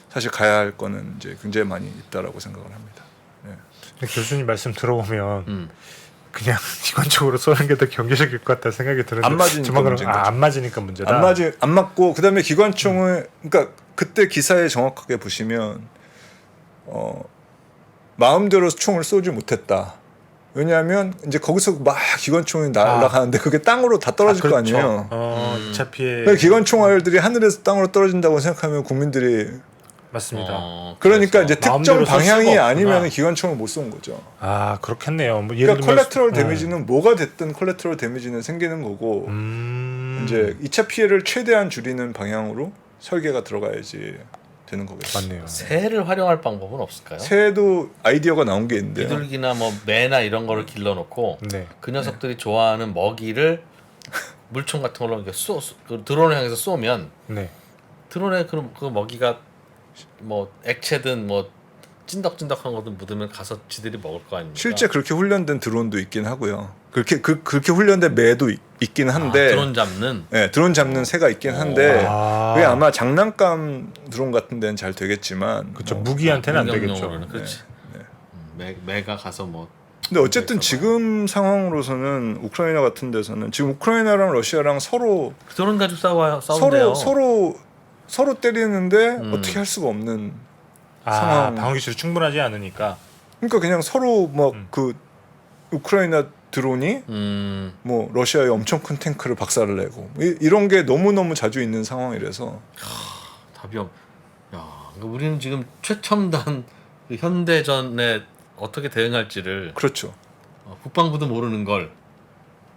사실 가야 할 거는 이제 굉장히 많이 있다라고 생각을 합니다. 네. 근데 교수님 말씀 들어보면 그냥 기관적으로 쏘는 게 더 경제적일 것 같다 생각이 드는데 안 맞으니까 문제인 거죠. 안 맞으니까 문제다. 안 맞고 그다음에 기관총을 그러니까 그때 기사에 정확하게 보시면 마음대로 총을 쏘지 못했다. 왜냐하면 이제 거기서 막 기관총이 날아가는데 그게 땅으로 다 떨어질 거 아니에요. 2차 피해. 그러니까 기관총알들이 하늘에서 땅으로 떨어진다고 생각하면 국민들이 맞습니다. 그러니까 이제 특정 마음대로 쏠 방향이 수가 아니면 없구나. 기관총을 못 쏜 거죠. 그렇겠네요. 뭐 예를 그러니까 들면 콜레트럴 데미지는 뭐가 됐든 콜레트럴 데미지는 생기는 거고 이제 2차 피해를 최대한 줄이는 방향으로 설계가 들어가야지 되는 거겠죠. 맞네요. 새를 활용할 방법은 없을까요? 새도 아이디어가 나온 게 있는데요. 비둘기나 뭐 매나 이런 거를 길러놓고 네. 그 녀석들이 좋아하는 먹이를 물총 같은 걸로 이렇게 그 드론을 향해서 쏘면 네. 드론에 그 먹이가 뭐 액체든 뭐 찐덕찐덕한 거든 묻으면 가서 지들이 먹을 거 아닙니까? 실제 그렇게 훈련된 드론도 있긴 하고요. 그렇게 훈련된 매도 있긴 한데 드론 잡는 네, 드론 잡는 새가 있긴 한데 그게 아. 아마 장난감 드론 같은 데는 잘 되겠지만 그렇죠. 무기한테는 안 되겠죠. 공격용으로는 그렇지. 매가 가서 뭐 근데 어쨌든 지금 상황으로서는 우크라이나 같은 데서는 지금 우크라이나랑 러시아랑 서로 드론 가지고 싸운대요. 서로 때리는데 어떻게 할 수가 없는 상황. 방어 기술이 충분하지 않으니까. 그러니까 그냥 서로 뭐 그 우크라이나 드론이 음. 뭐 러시아의 엄청 큰 탱크를 박살을 내고 이런 게 너무 자주 있는 상황이라서 답이 없. 야, 그러니까 우리는 지금 최첨단 그 현대전에 어떻게 대응할지를 그렇죠. 국방부도 모르는 걸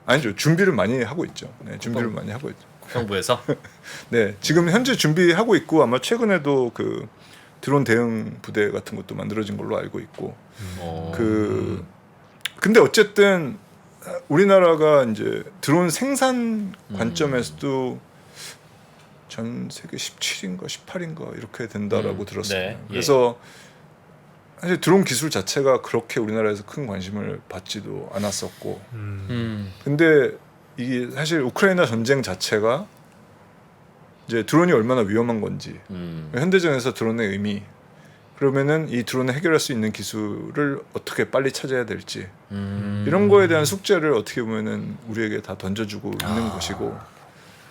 아니죠. 준비를 많이 하고 있죠. 네, 준비를 많이 하고 있죠. 국방부에서 네, 지금 현재 준비하고 있고 아마 최근에도 그 드론 대응 부대 같은 것도 만들어진 걸로 알고 있고 근데 어쨌든 우리나라가 이제 드론 생산 관점에서도 전 세계 17인가 18인가 이렇게 된다라고 들었어요. 네, 예. 그래서 사실 드론 기술 자체가 그렇게 우리나라에서 큰 관심을 받지도 않았었고 근데 이게 사실 우크라이나 전쟁 자체가 이제 드론이 얼마나 위험한 건지 현대전에서 드론의 의미 그러면은 이 드론을 해결할 수 있는 기술을 어떻게 빨리 찾아야 될지 이런 거에 대한 숙제를 어떻게 보면은 우리에게 다 던져주고 있는 것이고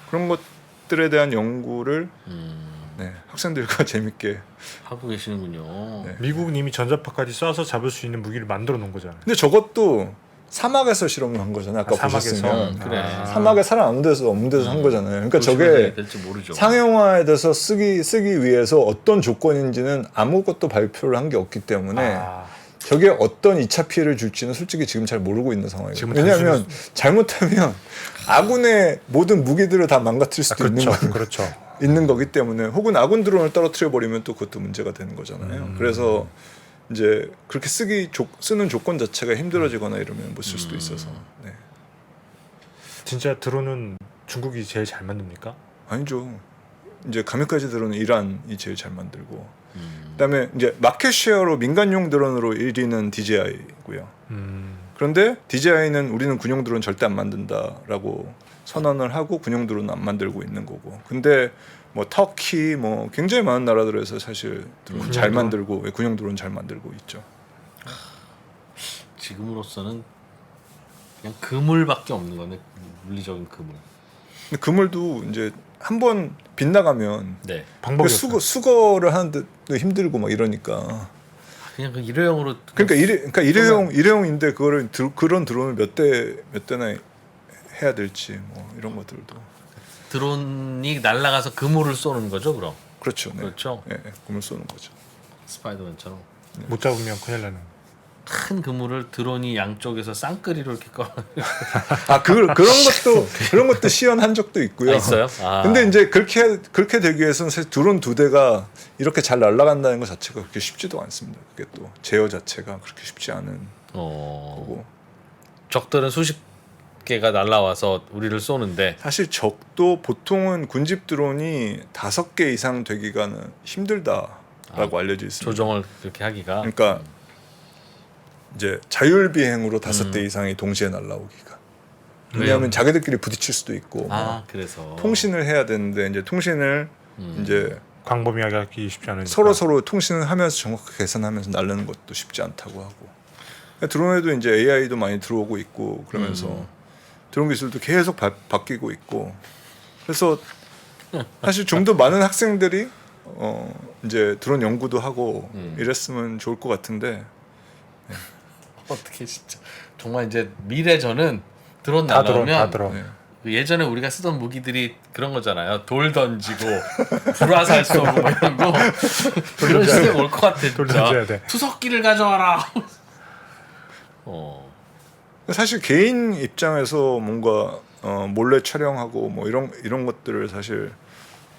그런 것들에 대한 연구를 네, 학생들과 재밌게 하고 계시는군요. 네. 미국은 이미 전자파까지 쏴서 잡을 수 있는 무기를 만들어 놓은 거잖아요. 근데 저것도 사막에서 실험을 한 거잖아요. 아까 사막에서? 보셨으면 그래. 사막에 사람 아무 데서 없는 데서 한 거잖아요. 그러니까 저게 될지 모르죠. 상용화에 대해서 쓰기 위해서 어떤 조건인지는 아무것도 발표를 한 게 없기 때문에 저게 어떤 2차 피해를 줄지는 솔직히 지금 잘 모르고 있는 상황이에요. 지금 왜냐하면 잘못하면 아군의 모든 무기들을 다 망가뜨릴 수도 그렇죠. 있는 거기 때문에 혹은 아군 드론을 떨어뜨려 버리면 또 그것도 문제가 되는 거잖아요. 그래서 이제 그렇게 쓰는 조건 자체가 힘들어지거나 이러면 못 쓸 수도 있어서. 네. 진짜 드론은 중국이 제일 잘 만듭니까? 아니죠. 이제 가면까지 드론은 이란이 제일 잘 만들고 그다음에 이제 마켓 쉐어로 민간용 드론으로 1위는 DJI고요. 그런데 DJI는 우리는 군용 드론 절대 안 만든다라고 선언을 하고 군용 드론은 안 만들고 있는 거고. 근데 뭐 터키 뭐 굉장히 많은 나라들에서 사실 드론 잘 만들고 군용 드론 잘 만들고 있죠. 지금으로서는 그냥 그물밖에 없는 거네. 물리적인 그물. 근데 그물도 이제 한번 빗나가면 네. 방법이 수거를 하는데 힘들고 막 이러니까. 그냥 그 일회용으로. 그러니까 일회용인데 그거를 그런 드론을 몇 대나 해야 될지 뭐 이런 것들도. 드론이 날아가서 그물을 쏘는 거죠, 그럼. 그렇죠. 네. 그렇죠. 예, 그물 쏘는 거죠. 스파이더맨처럼 못 잡으면 큰일 나는. 큰 그물을 드론이 양쪽에서 쌍끌이로 이렇게 꺼. 그런 것도 시연한 적도 있고요. 있어요? 근데 이제 그렇게 되기 위해서는 사실 드론 2대가 이렇게 잘 날아간다는 것 자체가 그렇게 쉽지도 않습니다. 그게 또 제어 자체가 그렇게 쉽지 않은 거고. 적들은 수십 개가 날아와서 우리를 쏘는데 사실 적도 보통은 군집 드론이 5개 이상 되기가는 힘들다라고 알려져 있습니다. 조정을 그렇게 하기가. 그러니까 이제 자율비행으로 5대 이상이 동시에 날아오기가. 왜냐하면 자기들끼리 부딪힐 수도 있고 그래서 통신을 해야 되는데 이제 통신을 이제 광범위하게 하기 쉽지 않으니까. 서로 통신을 하면서 정확하게 계산하면서 날르는 것도 쉽지 않다고 하고. 드론에도 이제 AI도 많이 들어오고 있고 그러면서 드론 기술도 계속 바뀌고 있고. 그래서 사실 좀 더 많은 학생들이 이제 드론 연구도 하고 이랬으면 좋을 것 같은데. 어떻게 진짜 정말 이제 미래전은 드론 다 들어. 날아오면 네. 그 예전에 우리가 쓰던 무기들이 그런 거잖아요. 돌 던지고 불화살 쏘고 뭐 이런 거 그런 시대 올 것 같아 돌 던져야 진짜. 돼. 투석기를 가져와라. 사실 개인 입장에서 뭔가 몰래 촬영하고 뭐 이런 것들을 사실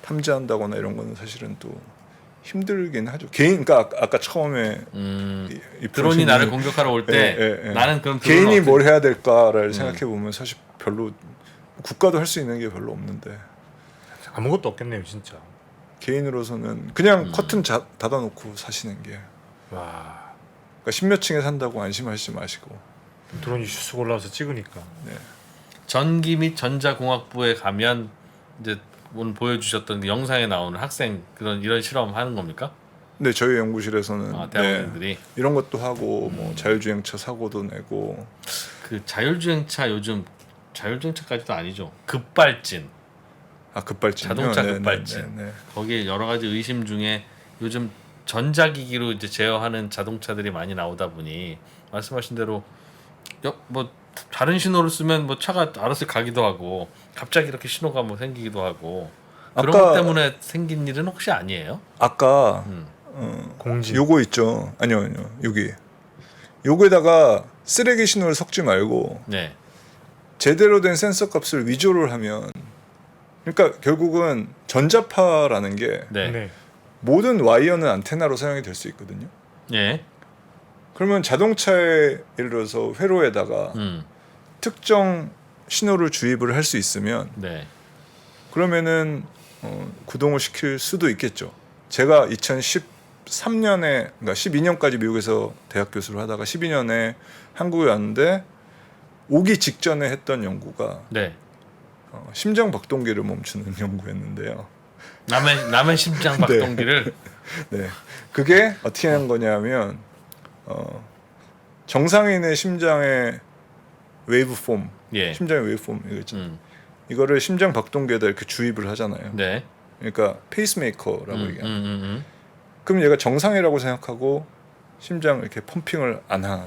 탐지한다거나 이런 거는 사실은 또 힘들긴 하죠. 그러니까 아까 처음에 드론이 나를 공격하러 올 때 나는 그럼 개인이 뭘 해야 될까를 생각해 보면 사실 별로 국가도 할 수 있는 게 별로 없는데 아무것도 없겠네요, 진짜. 개인으로서는 그냥 커튼 닫아놓고 사시는 게. 와. 그러니까 십몇 층에 산다고 안심하시지 마시고. 드론이 슉 올라와서 찍으니까. 네. 전기 및 전자공학부에 가면 이제 오늘 보여주셨던 그 영상에 나오는 학생 이런 실험 하는 겁니까? 네, 저희 연구실에서는 대학원생들이 이런 것도 하고 뭐 자율주행차 사고도 내고. 그 자율주행차 요즘 자율주행차까지도 아니죠. 급발진. 급발진. 자동차 급발진. 네. 거기에 여러 가지 의심 중에 요즘 전자기기로 이제 제어하는 자동차들이 많이 나오다 보니 말씀하신 대로 뭐 다른 신호를 쓰면 뭐 차가 알아서 가기도 하고 갑자기 이렇게 신호가 뭐 생기기도 하고 그런 아까- 것 때문에 생긴 일은 혹시 아니에요? 아까 공지. 요거 있죠. 아니요. 여기 요거에다가 쓰레기 신호를 섞지 말고 네. 제대로 된 센서 값을 위조를 하면 그러니까 결국은 전자파라는 게 네. 네. 모든 와이어는 안테나로 사용이 될 수 있거든요. 예. 그러면 자동차에 예를 들어서 회로에다가 특정 신호를 주입을 할 수 있으면 네. 그러면은 구동을 시킬 수도 있겠죠. 제가 2013년에 그러니까 12년까지 미국에서 대학 교수를 하다가 12년에 한국에 왔는데 오기 직전에 했던 연구가 네. 심장 박동기를 멈추는 연구였는데요. 남의 심장 박동기를 네, 그게 어떻게 한 거냐면 정상인의 심장의 웨이브폼, 예. 심장의 웨이브폼 이거 있잖아요. 음. 이거를 심장 박동기에다 이렇게 주입을 하잖아요. 네. 그러니까 페이스메이커라고 얘기합니다. 음. 그럼 얘가 정상이라고 생각하고 심장 이렇게 펌핑을 안 하는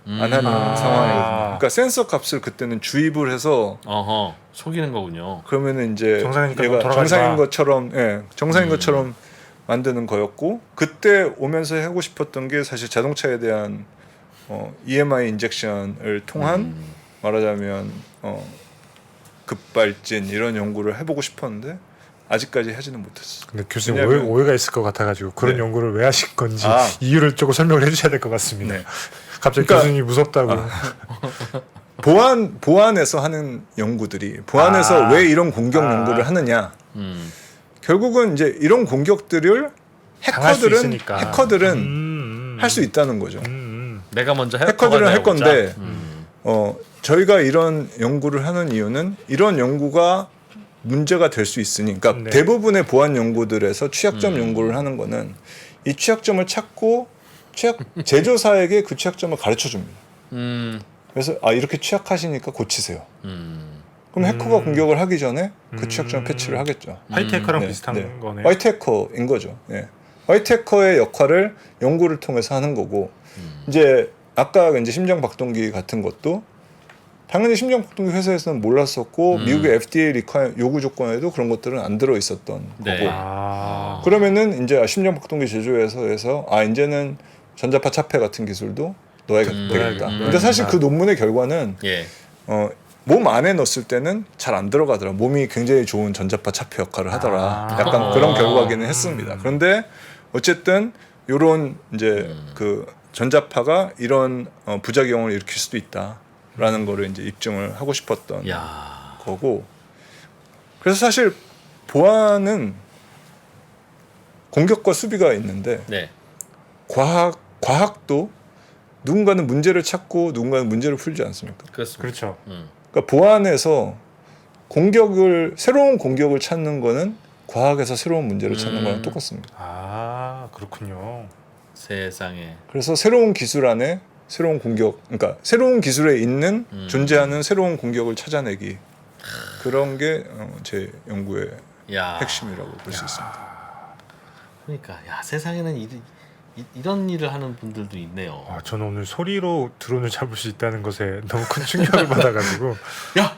상황이거든요. 그러니까 센서 값을 그때는 주입을 해서 어허. 속이는 거군요. 그러면은 이제 정상이니까 얘가 돌아가지 정상인 마. 것처럼 정상인 것처럼 만드는 거였고 그때 오면서 하고 싶었던 게 사실 자동차에 대한 EMI 인젝션을 통한 말하자면 급발진 이런 연구를 해보고 싶었는데 아직까지 하지는 못했어. 근데 교수님 왜냐면- 오해가 있을 것 같아가지고 그런 네. 연구를 왜 하신 건지 아. 이유를 조금 설명을 해주셔야 될 것 같습니다. 네. 갑자기 그러니까- 교수님이 무섭다고. 보안에서 하는 연구들이 보안에서 왜 이런 공격 연구를 하느냐? 음. 결국은 이제 이런 공격들을 당할 수 해커들은 있으니까. 할 수 있다는 거죠. 내가 먼저 해커들은 할 되어보자. 건데 저희가 이런 연구를 하는 이유는 이런 연구가 문제가 될 수 있으니 그러니까 네. 대부분의 보안 연구들에서 취약점 연구를 하는 거는 이 취약점을 찾고 제조사에게 그 취약점을 가르쳐 줍니다. 그래서 이렇게 취약하시니까 고치세요. 그럼 해커가 공격을 하기 전에 그 취약점 패치를 하겠죠. 화이트해커랑 네, 비슷한 네. 거네. 화이트 해커인 거죠. 예. 화이트 해커의 역할을 연구를 통해서 하는 거고 이제 아까 이제 심장 박동기 같은 것도 당연히 심장 박동기 회사에서는 몰랐었고 미국의 FDA 요구 조건에도 그런 것들은 안 들어 있었던 네. 거고 아. 그러면은 이제 심장 박동기 제조회사에서 이제는 전자파 차폐 같은 기술도 넣어야겠다. 근데 사실 그 논문의 결과는 예. 몸 안에 넣었을 때는 잘 안 들어가더라. 몸이 굉장히 좋은 전자파 차폐 역할을 하더라. 아. 약간 그런 결과기는 했습니다. 그런데 어쨌든 요런 이제 그 전자파가 이런 부작용을 일으킬 수도 있다라는 거를 이제 입증을 하고 싶었던 야. 거고. 그래서 사실 보안은 공격과 수비가 있는데 네. 과학도 누군가는 문제를 찾고 누군가는 문제를 풀지 않습니까? 그렇습니다. 그렇죠. 그러니까 보안에서 새로운 공격을 찾는 거는 과학에서 새로운 문제를 찾는 거랑 똑같습니다. 아 그렇군요. 세상에. 그래서 새로운 기술 안에 새로운 공격, 그러니까 새로운 기술에 있는 존재하는 새로운 공격을 찾아내기 그런 게 제 연구의 야. 핵심이라고 볼 수 있습니다. 그러니까 야 세상에는 이런 일을 하는 분들도 있네요. 저는 오늘 소리로 드론을 잡을 수 있다는 것에 너무 큰 충격을 받아가지고 야.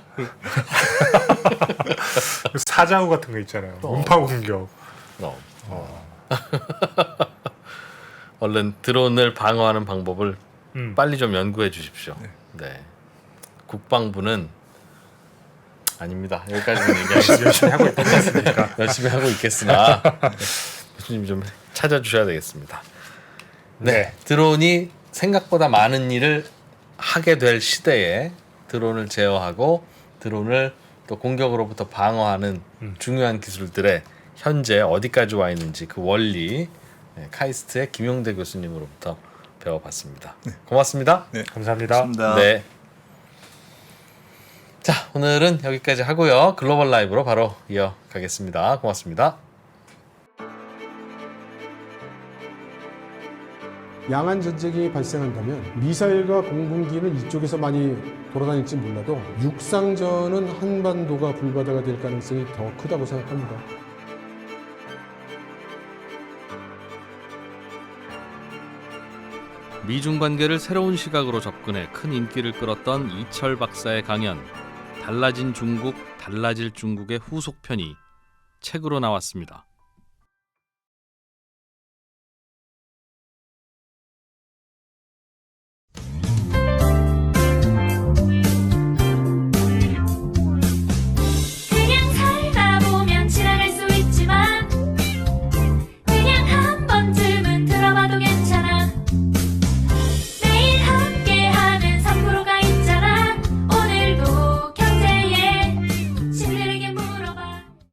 사자우 같은 거 있잖아요. 음파 공격. 그럼. 얼른 드론을 방어하는 방법을 빨리 좀 연구해 주십시오. 네. 국방부는 아닙니다. 여기까지만 얘기하겠습니다. 열심히 하고 있겠습니까? 열심히 하고 있겠으나 교수님 좀 찾아주셔야 되겠습니다. 네, 드론이 생각보다 많은 일을 하게 될 시대에 드론을 제어하고 드론을 또 공격으로부터 방어하는 중요한 기술들의 현재 어디까지 와 있는지 그 원리 카이스트의 김용대 교수님으로부터 배워봤습니다. 고맙습니다. 네, 감사합니다. 네. 자, 오늘은 여기까지 하고요. 글로벌 라이브로 바로 이어가겠습니다. 고맙습니다. 양안 전쟁이 발생한다면 미사일과 공군기는 이쪽에서 많이 돌아다닐지 몰라도 육상전은 한반도가 불바다가 될 가능성이 더 크다고 생각합니다. 미중 관계를 새로운 시각으로 접근해 큰 인기를 끌었던 이철 박사의 강연 달라진 중국, 달라질 중국의 후속편이 책으로 나왔습니다.